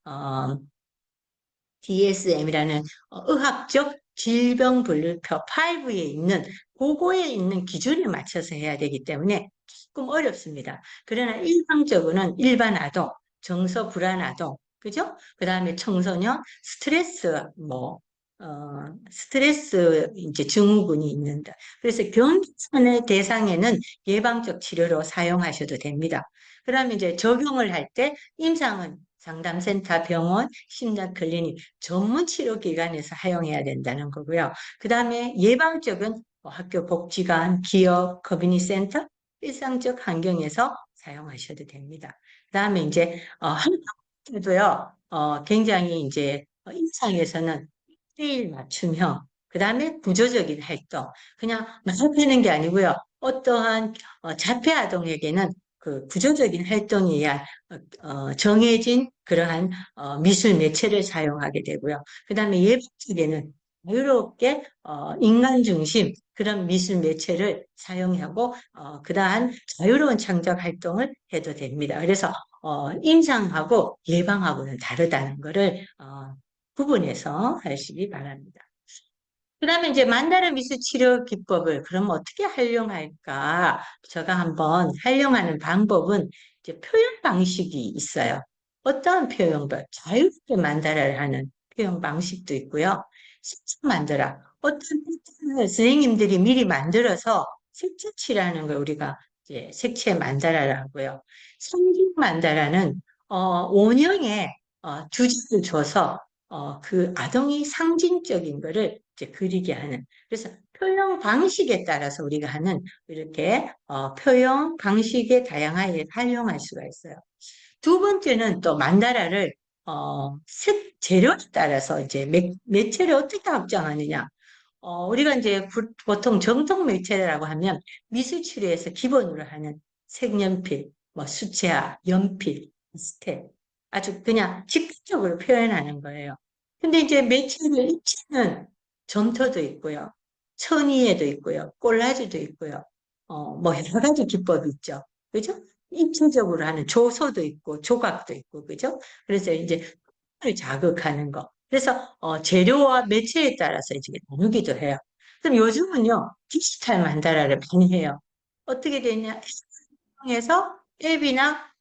DSM이라는 의학적 질병분류표 5에 있는 그거에 있는 기준에 맞춰서 해야 되기 때문에 조금 어렵습니다. 그러나 일반적으로는 일반 아동, 정서 불안 아동, 그죠? 그 다음에 청소년, 스트레스, 스트레스 이제 증후군이 있는다. 그래서 경기선의 대상에는 예방적 치료로 사용하셔도 됩니다. 그다음에 이제 적용을 할 때 임상은 상담센터, 병원, 심리클리닉 전문 치료기관에서 사용해야 된다는 거고요. 그 다음에 예방적은 뭐 학교 복지관, 기업, 커뮤니티 센터, 일상적 환경에서 사용하셔도 됩니다. 그 다음에 이제 한도요 굉장히 이제 임상에서는 1대1 맞춤형, 그 다음에 구조적인 활동, 그냥 말하는 게 아니고요. 어떠한 자폐 아동에게는 그 구조적인 활동에 의한 정해진 그러한 미술 매체를 사용하게 되고요. 그 다음에 예술에는 자유롭게 인간 중심 그런 미술 매체를 사용하고 그다음 자유로운 창작 활동을 해도 됩니다. 그래서 임상하고 예방하고는 다르다는 것을 구분해서 하시기 바랍니다. 그다음에 이제 만다라 미술 치료 기법을 그럼 어떻게 활용할까? 제가 한번 활용하는 방법은 이제 표현 방식이 있어요. 어떠한 표현들, 자유롭게 만다라를 하는 표현 방식도 있고요. 색채 만다라. 어떤 패턴을 선생님들이 미리 만들어서 색채 칠하는 걸 우리가 이제 색채 만다라를 하고요. 성경 만다라는 원형의 주제를 줘서 그 아동이 상징적인 거를 이제 그리게 하는. 그래서 표현 방식에 따라서 우리가 하는 이렇게 표현 방식에 다양하게 활용할 수가 있어요. 두 번째는 또 만다라를 색 재료에 따라서 이제 매체를 어떻게 확장하느냐. 우리가 이제 보통 정통 매체라고 하면 미술 치료에서 기본으로 하는 색연필, 뭐 수채화, 연필, 스테 아주 그냥 직접적으로 표현하는 거예요. 근데 이제 매체를 입히는 점토도 있고요. 천의에도 있고요. 콜라주도 있고요. 뭐 여러 가지 기법이 있죠. 그죠? 입체적으로 하는 조소도 있고 조각도 있고 그죠? 그래서 이제 을 자극하는 거. 그래서 재료와 매체에 따라서 이제 나누기도 해요. 그럼 요즘은요 디지털 만다라를 많이 해요. 어떻게 되냐? 통해서 앱이나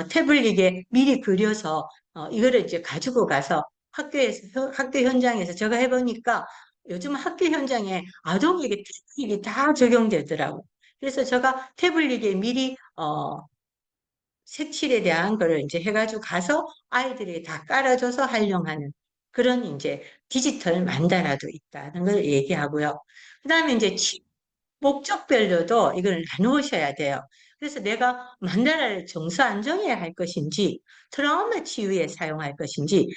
태블릿에 미리 그려서 이거를 이제 가지고 가서 학교에서 학교 현장에서 제가 해보니까 요즘 학교 현장에 아동에게 태블릿이 다 적용되더라고요. 그래서 제가 태블릿에 미리 색칠에 대한 거를 이제 해가지고 가서 아이들이 다 깔아줘서 활용하는 그런 이제 디지털 만다라도 있다는 걸 얘기하고요. 그 다음에 이제 목적별로도 이걸 나누셔야 돼요. 그래서 내가 만다라를 정서 안정에 할 것인지, 트라우마 치유에 사용할 것인지,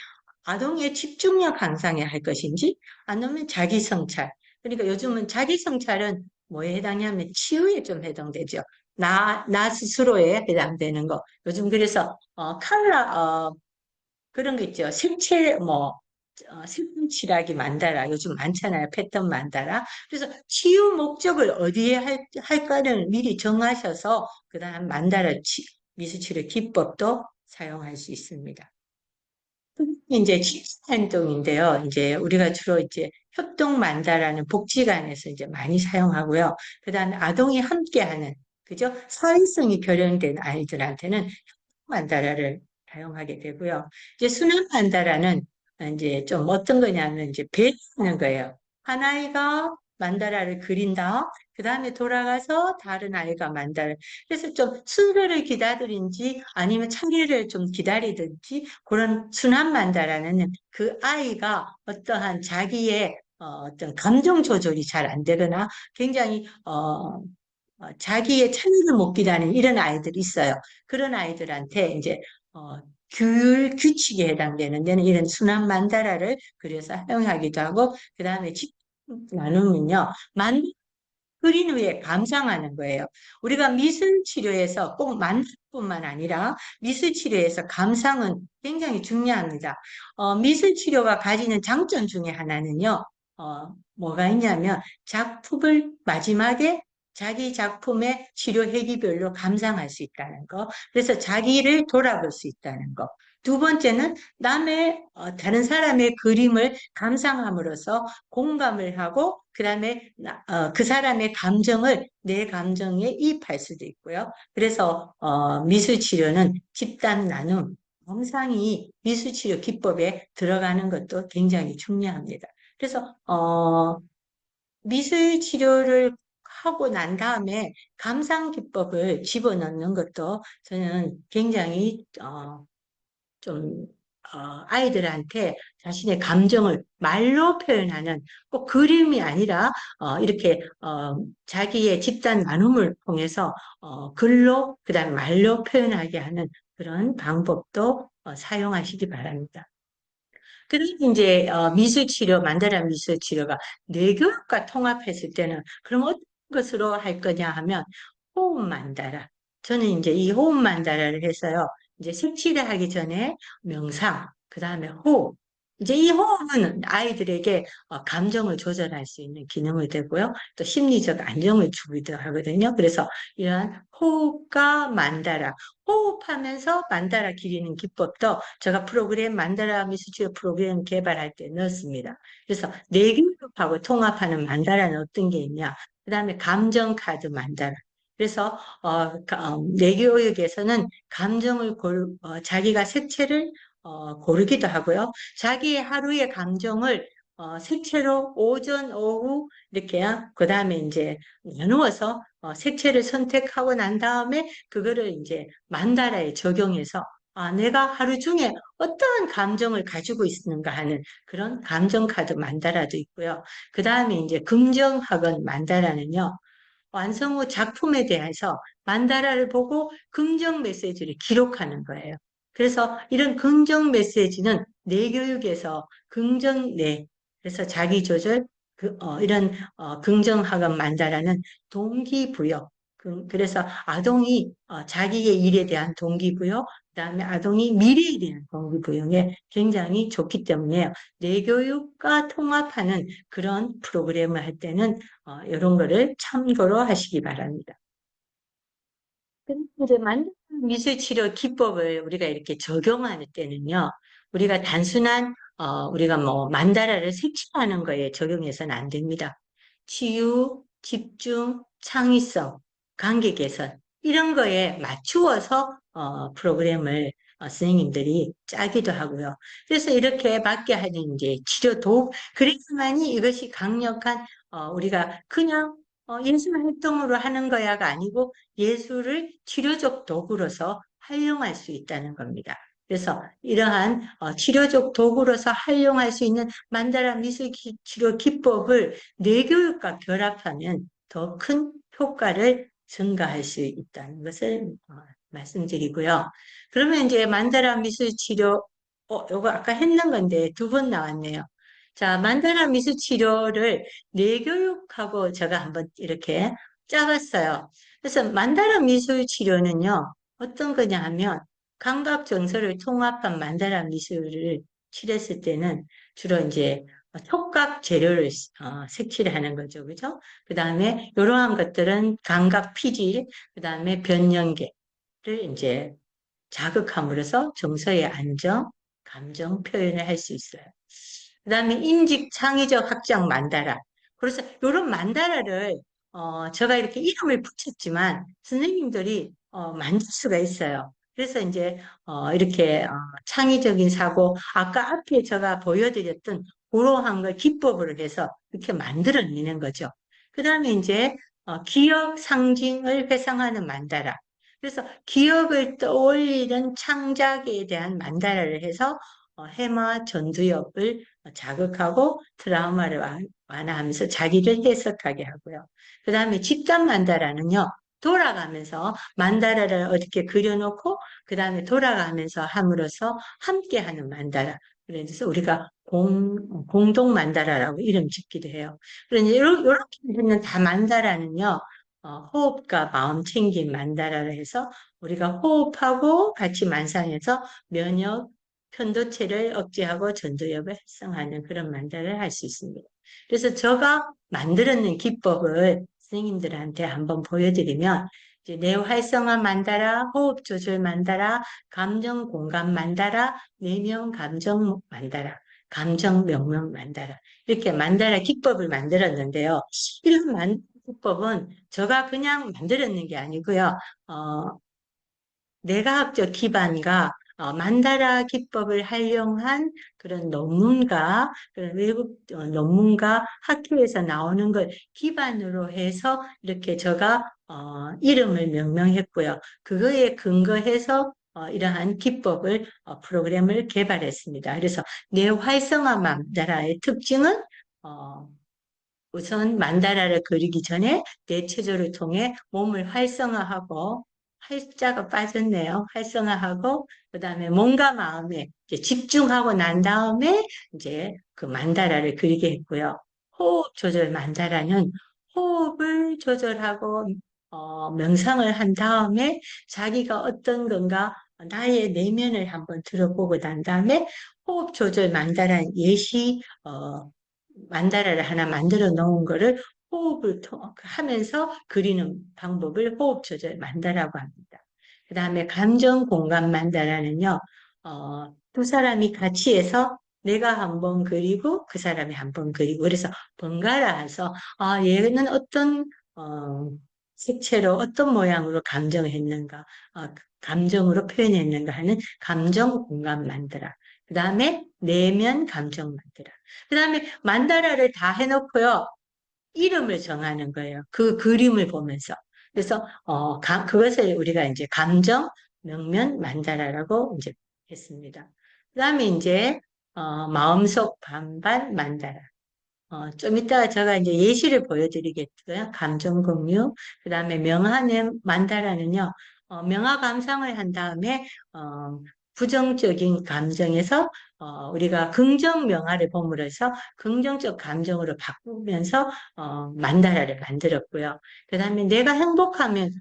아동의 집중력 향상에 할 것인지, 아니면 자기 성찰. 그러니까 요즘은 자기 성찰은 뭐에 해당하냐면 치유에 좀 해당되죠. 나 스스로에 해당되는 거. 요즘 그래서, 그런 거 있죠. 색채, 색깔 칠하기 만다라. 요즘 많잖아요. 패턴 만다라. 그래서 치유 목적을 어디에 할까를 미리 정하셔서, 그 다음 만다라 미술치료 기법도 사용할 수 있습니다. 이제 집행동인데요. 이제 우리가 주로 이제 협동 만다라는 복지관에서 이제 많이 사용하고요. 그다음에 아동이 함께하는 그죠? 사회성이 결연된 아이들한테는 협동 만다라를 사용하게 되고요. 이제 순환 만다라는 이제 좀 어떤 거냐면 이제 배치하는 거예요. 한 아이가 만다라를 그린다. 그 다음에 돌아가서 다른 아이가 만다라. 그래서 좀 순서를 기다리든지 아니면 차례를 좀 기다리든지 그런 순환 만다라는 그 아이가 어떠한 자기의 어떤 감정 조절이 잘 안 되거나 굉장히 자기의 차례를 못 기다리는 이런 아이들이 있어요. 그런 아이들한테 이제 규율 규칙에 해당되는 데는 이런 순환 만다라를 그려서 사용하기도 하고 그 다음에 나누면요. 그린 후에 감상하는 거예요. 우리가 미술 치료에서 꼭 만들뿐만 아니라 미술 치료에서 감상은 굉장히 중요합니다. 미술 치료가 가지는 장점 중에 하나는요, 뭐가 있냐면 작품을 마지막에 자기 작품의 치료 회기별로 감상할 수 있다는 거. 그래서 자기를 돌아볼 수 있다는 거. 두 번째는 다른 사람의 그림을 감상함으로써 공감을 하고, 그 다음에 그 사람의 감정을 내 감정에 이입할 수도 있고요. 그래서 미술 치료는 집단 나눔, 감상이 미술 치료 기법에 들어가는 것도 굉장히 중요합니다. 그래서 미술 치료를 하고 난 다음에 감상 기법을 집어넣는 것도 저는 굉장히 좀 아이들한테 자신의 감정을 말로 표현하는, 꼭 그림이 아니라 이렇게 자기의 집단 나눔을 통해서 글로 그다음 말로 표현하게 하는 그런 방법도 사용하시기 바랍니다. 그리고 이제 미술 치료, 만다라 미술 치료가 뇌교육과 통합했을 때는 그럼 어떤 것으로 할 거냐 하면 호흡 만다라. 저는 이제 이 호흡 만다라를 해서요. 이제 색칠을 하기 전에 명상, 그 다음에 호흡. 이제 이 호흡은 아이들에게 감정을 조절할 수 있는 기능을 되고요. 또 심리적 안정을 주기도 하거든요. 그래서 이러한 호흡과 만다라, 호흡하면서 만다라 기리는 기법도 제가 프로그램 만다라 미술치료 프로그램 개발할 때 넣었습니다. 그래서 뇌교육하고 통합하는 만다라는 어떤 게 있냐? 그 다음에 감정 카드 만다라. 그래서 뇌교육에서는 자기가 색채를 고르기도 하고요. 자기의 하루의 감정을 색채로 오전, 오후 이렇게 그 다음에 이제 나누어서 색채를 선택하고 난 다음에 그거를 이제 만다라에 적용해서 내가 하루 중에 어떠한 감정을 가지고 있는가 하는 그런 감정 카드 만다라도 있고요. 그 다음에 이제 긍정학원 만다라는요. 완성 후 작품에 대해서 만다라를 보고 긍정 메시지를 기록하는 거예요. 그래서 이런 긍정 메시지는 뇌교육에서 그래서 자기 조절, 이런 긍정학원 만다라는 동기부여. 그래서 아동이 자기의 일에 대한 동기부여, 그다음에 아동이 미래에 대한 동기부여에 굉장히 좋기 때문에 뇌교육과 통합하는 그런 프로그램을 할 때는 이런 거를 참고로 하시기 바랍니다. 근데 이제 만능 미술 치료 기법을 우리가 이렇게 적용할 때는요, 우리가 단순한 우리가 뭐 만다라를 색칠하는 거에 적용해서는 안 됩니다. 치유, 집중, 창의성, 관계 개선 이런 거에 맞추어서 프로그램을 선생님들이 짜기도 하고요. 그래서 이렇게 맞게 하는 이제 치료 그래야만이 이것이 강력한 우리가 그냥 예술 활동으로 하는 거야가 아니고 예술을 치료적 도구로서 활용할 수 있다는 겁니다. 그래서 이러한 치료적 도구로서 활용할 수 있는 만다라 미술 치료 기법을 뇌교육과 결합하면 더 큰 효과를 증가할 수 있다는 것을 말씀드리고요. 그러면 이제 만다라 미술 치료, 요거 아까 했는 건데 두 번 나왔네요. 자, 만다라 미술 치료를 뇌교육하고 제가 한번 이렇게 짜봤어요. 그래서 만다라 미술 치료는요, 어떤 거냐 하면, 감각 정서를 통합한 만다라 미술을 칠했을 때는 주로 이제 촉각 재료를 색칠을 하는 거죠. 그죠? 그 다음에 이러한 것들은 감각 피질, 그 다음에 변연계를 이제 자극함으로써 정서의 안정, 감정 표현을 할 수 있어요. 그 다음에 인직 창의적 확장 만다라. 그래서 이런 만다라를 제가 이렇게 이름을 붙였지만 선생님들이 만들 수가 있어요. 그래서 이제 이렇게 창의적인 사고, 아까 앞에 제가 보여드렸던 그러한 걸 기법으로 해서 이렇게 만들어내는 거죠. 그 다음에 이제 기억 상징을 회상하는 만다라. 그래서 기억을 떠올리는 창작에 대한 만다라를 해서 해마 전두엽을 자극하고 트라우마를 완화하면서 자기를 해석하게 하고요. 그 다음에 집단 만다라는요. 돌아가면서 만다라를 어떻게 그려놓고 그 다음에 돌아가면서 함으로써 함께하는 만다라. 그래서 우리가 공동 만다라라고 이름 짓기도 해요. 그런데 이렇게 되면 다 만다라는요, 호흡과 마음 챙김 만다라를 해서 우리가 호흡하고 같이 만상해서 면역 편도체를 억제하고 전두엽을 활성화하는 그런 만다를 할 수 있습니다. 그래서 제가 만들었는 기법을 선생님들한테 한번 보여드리면 이제 뇌 활성화 만다라, 호흡 조절 만다라, 감정 공감 만다라, 내면 감정 만다라, 감정 명명 만다라. 이렇게 만다라 기법을 만들었는데요. 이런 기법은 제가 그냥 만들었는 게 아니고요. 어, 뇌과학적 기반과 만다라 기법을 활용한 그런 논문과 그런 외국 논문과 학회에서 나오는 걸 기반으로 해서 이렇게 제가 이름을 명명했고요. 그거에 근거해서 이러한 기법을 프로그램을 개발했습니다. 그래서 뇌 활성화 만다라의 특징은 어, 우선 만다라를 그리기 전에 뇌체조를 통해 몸을 활성화하고 활자가 빠졌네요. 활성화하고 그다음에 몸과 마음에 이제 집중하고 난 다음에 이제 그 만다라를 그리게 했고요. 호흡 조절 만다라는 호흡을 조절하고 명상을 한 다음에 자기가 어떤 건가 나의 내면을 한번 들어보고 난 다음에 호흡 조절 만다라는 예시 만다라를 하나 만들어 놓은 거를 하면서 그리는 방법을 호흡 조절 만다라고 합니다. 그 다음에 감정 공감 만다라는요, 두 사람이 같이 해서 내가 한번 그리고 그 사람이 한번 그리고 그래서 번갈아 해서 얘는 어떤 색채로 어떤 모양으로 감정을 했는가, 감정으로 표현했는가 하는 감정 공감 만다라. 그 다음에 내면 감정 만다라. 그 다음에 만다라를 다 해놓고요. 이름을 정하는 거예요. 그 그림을 보면서. 그래서, 그것을 우리가 이제 감정, 명면, 만다라라고 이제 했습니다. 그 다음에 이제, 마음속 반반 만다라. 좀 이따가 제가 이제 예시를 보여드리겠고요. 감정 공유, 그 다음에 명화는 만다라는요, 명화 감상을 한 다음에, 부정적인 감정에서, 우리가 긍정 명화를 봄으로써 긍정적 감정으로 바꾸면서, 만다라를 만들었고요. 그 다음에 내가 행복하면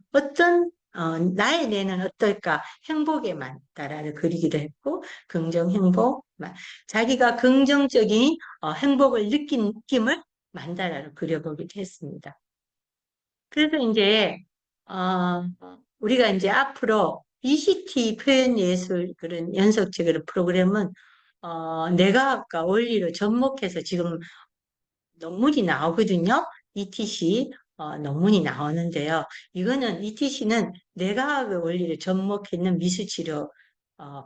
나의 뇌는 어떨까? 행복의 만다라를 그리기도 했고, 긍정 행복, 자기가 긍정적인 행복을 느낀 느낌을 만다라로 그려보기도 했습니다. 그래서 이제 어, 우리가 이제 앞으로 ECT 표현 예술 그런 연속적으로 프로그램은 뇌과학과 원리를 접목해서 지금 논문이 나오거든요. ETC 논문이 나오는데요. 이거는 ETC는 뇌과학의 원리를 접목했는 미술치료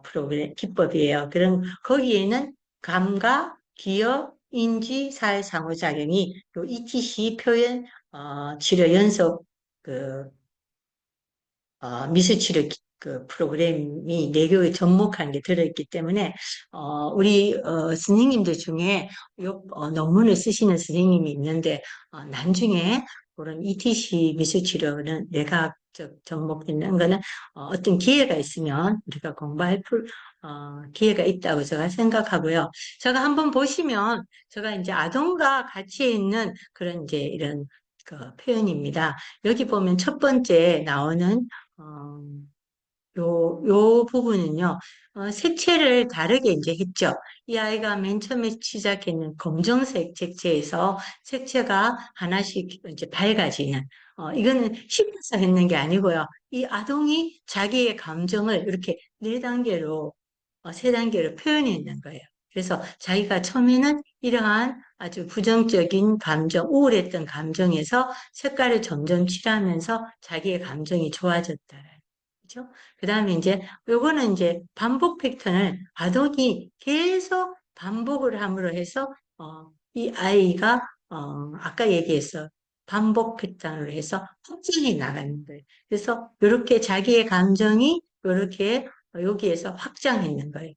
프로그램 기법이에요. 그런 거기에는 감각, 기억, 인지, 사회 상호작용이 요 ETC 표현 치료 연속 그 미술치료 그 프로그램이 내교에 접목한 게 들어있기 때문에 우리 선생님들 중에 논문을 쓰시는 선생님이 있는데 나중에 그런 ETC 미술치료는 뇌과학적 접목되는 거는 어떤 기회가 있으면 우리가 공부할 기회가 있다고 제가 생각하고요. 제가 한번 보시면 제가 이제 아동과 같이 있는 그런 이제 이런 그 표현입니다. 여기 보면 첫 번째 나오는 어, 요 부분은요, 색채를 다르게 이제 했죠. 이 아이가 맨 처음에 시작했는 검정색 색채에서 색채가 하나씩 이제 밝아지는, 이거는 시켜서 했는 게 아니고요. 이 아동이 자기의 감정을 이렇게 네 단계로, 세 단계로 표현했는 거예요. 그래서 자기가 처음에는 이러한 아주 부정적인 감정, 우울했던 감정에서 색깔을 점점 칠하면서 자기의 감정이 좋아졌다. 그죠? 그 다음에 이제, 요거는 이제 반복 패턴을 아동이 계속 반복을 함으로 해서, 이 아이가, 아까 얘기했어. 반복 패턴으로 해서 확장이 나가는 거예요. 그래서 이렇게 자기의 감정이 이렇게 여기에서 확장했는 거예요.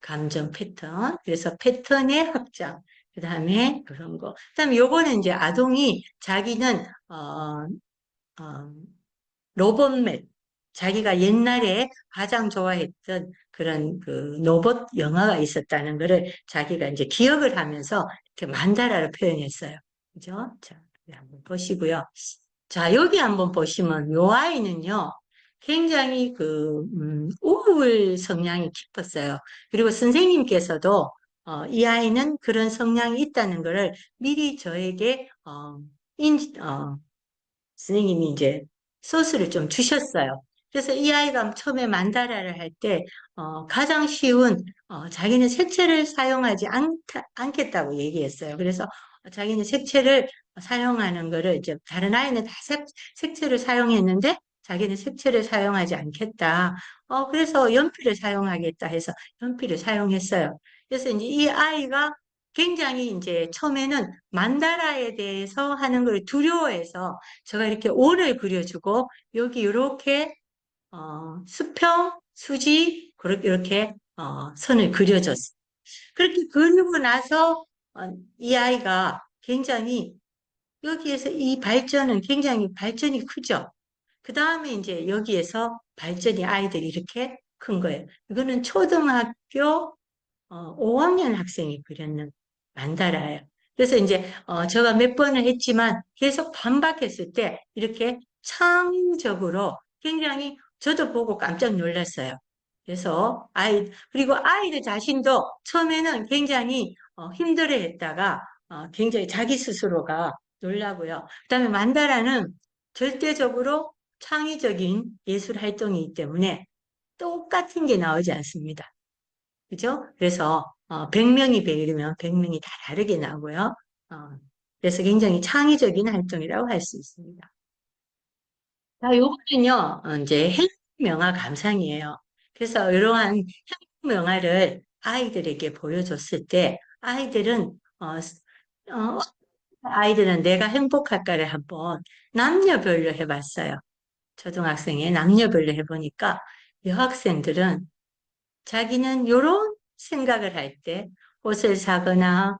감정 패턴. 그래서 패턴의 확장. 그 다음에 그런 거. 그 다음에 요거는 이제 아동이 자기는, 어, 로봇 자기가 옛날에 가장 좋아했던 그런 그 로봇 영화가 있었다는 거를 자기가 이제 기억을 하면서 이렇게 만다라로 표현했어요. 그죠? 자, 여기 한번 보시고요. 자, 여기 한번 보시면 요 아이는요, 굉장히 우울 성향이 깊었어요. 그리고 선생님께서도 이 아이는 그런 성향이 있다는 거를 미리 저에게 선생님이 이제 소스를 좀 주셨어요. 그래서 이 아이가 처음에 만다라를 할 때, 가장 쉬운, 자기는 색채를 사용하지 않겠다고 얘기했어요. 그래서 자기는 색채를 사용하는 거를 이제 다른 아이는 다 색채를 사용했는데 자기는 색채를 사용하지 않겠다. 그래서 연필을 사용하겠다 해서 연필을 사용했어요. 그래서 이제 이 아이가 굉장히 이제 처음에는 만다라에 대해서 하는 걸 두려워해서 제가 이렇게 오를 그려주고 여기 이렇게 수평, 수지 그렇게 이렇게 선을 그려줬어요. 그렇게 그리고 나서 이 아이가 굉장히 여기에서 이 발전은 굉장히 발전이 크죠. 그 다음에 이제 여기에서 발전이 아이들이 이렇게 큰 거예요. 이거는 초등학교 5학년 학생이 그렸는 만다라예요. 그래서 이제 제가 몇 번을 했지만 계속 반박했을 때 이렇게 창의적으로 굉장히 저도 보고 깜짝 놀랐어요. 그래서 그리고 아이들 자신도 처음에는 굉장히 힘들어 했다가 굉장히 자기 스스로가 놀라고요. 그다음에 만다라는 절대적으로 창의적인 예술 활동이기 때문에 똑같은 게 나오지 않습니다. 그죠? 그래서 100명이 배우면 100명이 다 다르게 나오고요. 어, 그래서 굉장히 창의적인 활동이라고 할 수 있습니다. 자, 요거는요, 이제 행명화 감상이에요. 그래서 이러한 행명화를 아이들에게 보여줬을 때, 어, 아이들은 내가 행복할까를 한번 남녀별로 해봤어요. 초등학생의 남녀별로 해보니까 여학생들은 자기는 이런 생각을 할 때, 옷을 사거나,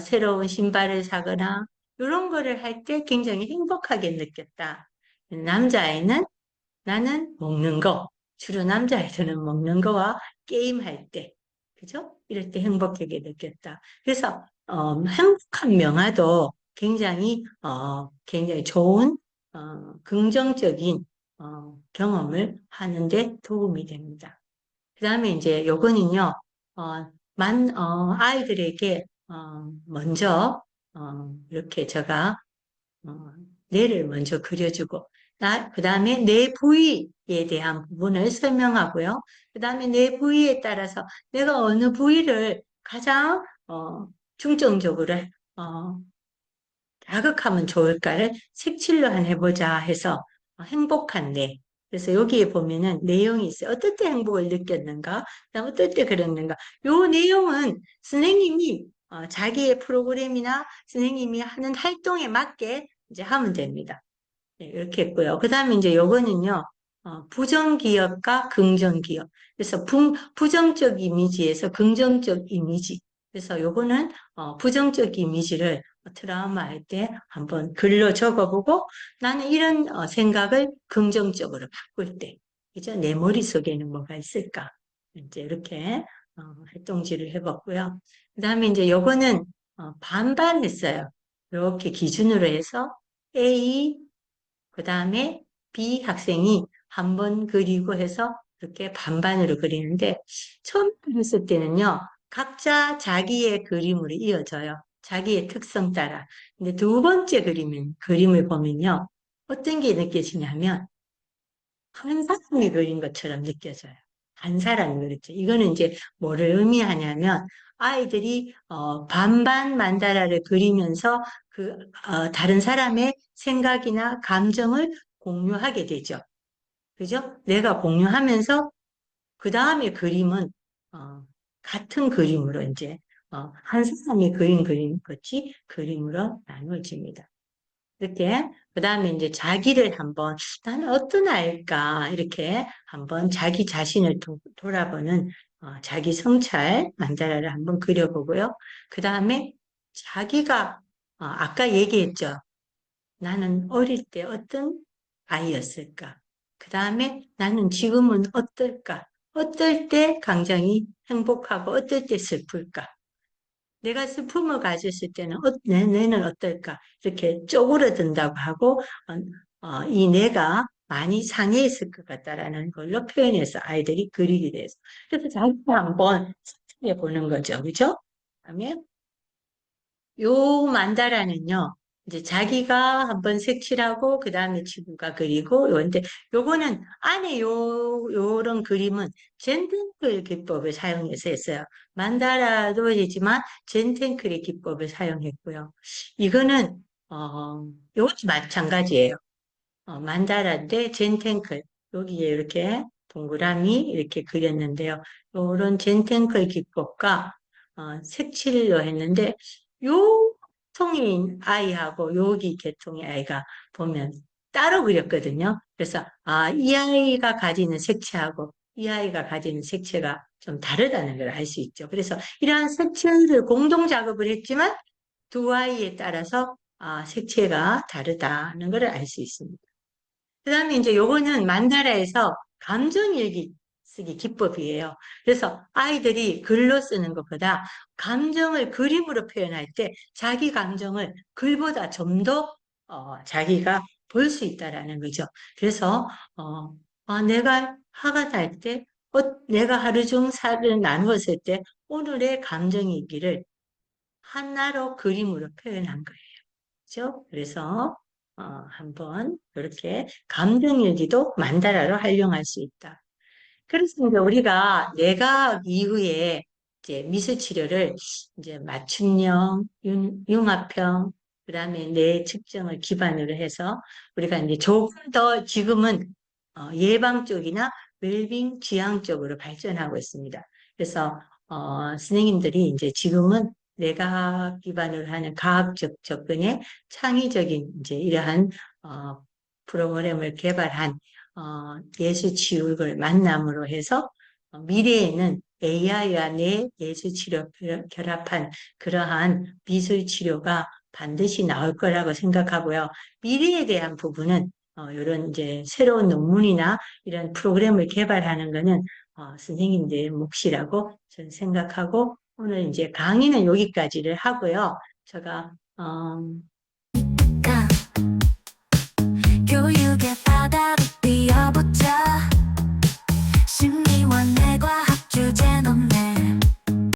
새로운 신발을 사거나, 이런 거를 할 때 굉장히 행복하게 느꼈다. 남자아이는 나는 먹는 거, 주로 남자아이들은 먹는 거와 게임할 때, 그죠? 이럴 때 행복하게 느꼈다. 그래서, 행복한 명화도 굉장히 좋은, 긍정적인, 경험을 하는데 도움이 됩니다. 그 다음에 이제 요거는요, 아이들에게, 먼저, 이렇게 제가, 어, 뇌를 먼저 그려주고, 그 다음에 뇌 부위에 대한 부분을 설명하고요. 그 다음에 뇌 부위에 따라서 내가 어느 부위를 가장, 중점적으로, 어, 자극하면 좋을까를 색칠로 한 해보자 해서 행복한 뇌. 그래서 여기에 보면은 내용이 있어요. 어떨 때 행복을 느꼈는가? 그다음 어떨 때 그랬는가? 요 내용은 선생님이 자기의 프로그램이나 선생님이 하는 활동에 맞게 이제 하면 됩니다. 네, 이렇게 했고요. 그 다음에 이제 요거는요, 부정기업과 긍정기업. 그래서 부정적 이미지에서 긍정적 이미지. 그래서 요거는, 부정적 이미지를 트라우마 할 때 한번 글로 적어보고 나는 이런 생각을 긍정적으로 바꿀 때. 그죠? 내 머릿속에는 뭐가 있을까? 이제 이렇게 활동지를 해봤고요. 그 다음에 이제 요거는 반반 했어요. 이렇게 기준으로 해서 A, 그 다음에 B 학생이 한 번 그리고 해서 이렇게 반반으로 그리는데 처음 그렸을 때는요. 각자 자기의 그림으로 이어져요. 자기의 특성 따라. 근데 두 번째 그림을 보면요. 어떤 게 느껴지냐면 한 사람이 그린 것처럼 느껴져요. 한 사람이 그렸죠. 이거는 이제 뭐를 의미하냐면 아이들이 반반 만다라를 그리면서 다른 사람의 생각이나 감정을 공유하게 되죠. 그죠? 내가 공유하면서 그 다음에 그림은 어, 같은 그림으로 이제 한 사람이 그린 그림 같이 그림으로 나누어집니다. 이렇게 그 다음에 이제 자기를 한번 나는 어떤 아이일까 이렇게 한번 자기 자신을 돌아보는 자기 성찰 만다라를 한번 그려보고요. 그 다음에 자기가 아까 얘기했죠. 나는 어릴 때 어떤 아이였을까? 그 다음에 나는 지금은 어떨까? 어떨 때 굉장히 행복하고 어떨 때 슬플까? 내가 슬픔을 가졌을 때는 내는 어떨까? 이렇게 쪼그러든다고 하고 이 내가 많이 상해 있을 것 같다라는 걸로 표현해서 아이들이 그리게 돼서 그래서 자기가 한번 해보는 거죠. 그죠? 그다음에 요 만다라는요, 이제 자기가 한번 색칠하고, 그 다음에 친구가 그리고, 요런데, 요거는 안에 요런 그림은 젠텐클 기법을 사용해서 했어요. 만다라도 되지만 젠텐클의 기법을 사용했고요. 이거는, 요것도 마찬가지예요. 만다라인데 젠텐클. 여기에 이렇게 동그라미 이렇게 그렸는데요. 요런 젠텐클 기법과 색칠로 했는데 요 계통의 아이하고 여기 계통의 아이가 보면 따로 그렸거든요. 그래서 이 아이가 가지는 색채하고 이 아이가 가지는 색채가 좀 다르다는 걸 알 수 있죠. 그래서 이러한 색채를 공동 작업을 했지만 두 아이에 따라서 색채가 다르다는 걸 알 수 있습니다. 그 다음에 이제 요거는 만다라에서 감정일기 쓰기 기법이에요. 그래서 아이들이 글로 쓰는 것보다 감정을 그림으로 표현할 때 자기 감정을 글보다 좀 더 자기가 볼 수 있다라는 거죠. 그래서 내가 화가 날 때, 내가 하루 종일 살을 나누었을 때 오늘의 감정일기를 하나로 그림으로 표현한 거예요. 그죠? 그래서 한번 이렇게 감정일기도 만다라로 활용할 수 있다. 그래서 이제 우리가 뇌과학 이후에 이제 미술 치료를 이제 맞춤형, 융합형, 그다음에 뇌 측정을 기반으로 해서 우리가 이제 조금 더 지금은 예방 쪽이나 웰빙 지향 쪽으로 발전하고 있습니다. 그래서 선생님들이 이제 지금은 뇌과학 기반으로 하는 과학적 접근에 창의적인 이제 이러한 프로그램을 개발한 예술치유를 만남으로 해서 미래에는 AI와 뇌 예술치료 결합한 그러한 미술치료가 반드시 나올 거라고 생각하고요. 미래에 대한 부분은 이런 이제 새로운 논문이나 이런 프로그램을 개발하는 거는 선생님들의 몫이라고 저는 생각하고 오늘 이제 강의는 여기까지를 하고요. 제가 교육의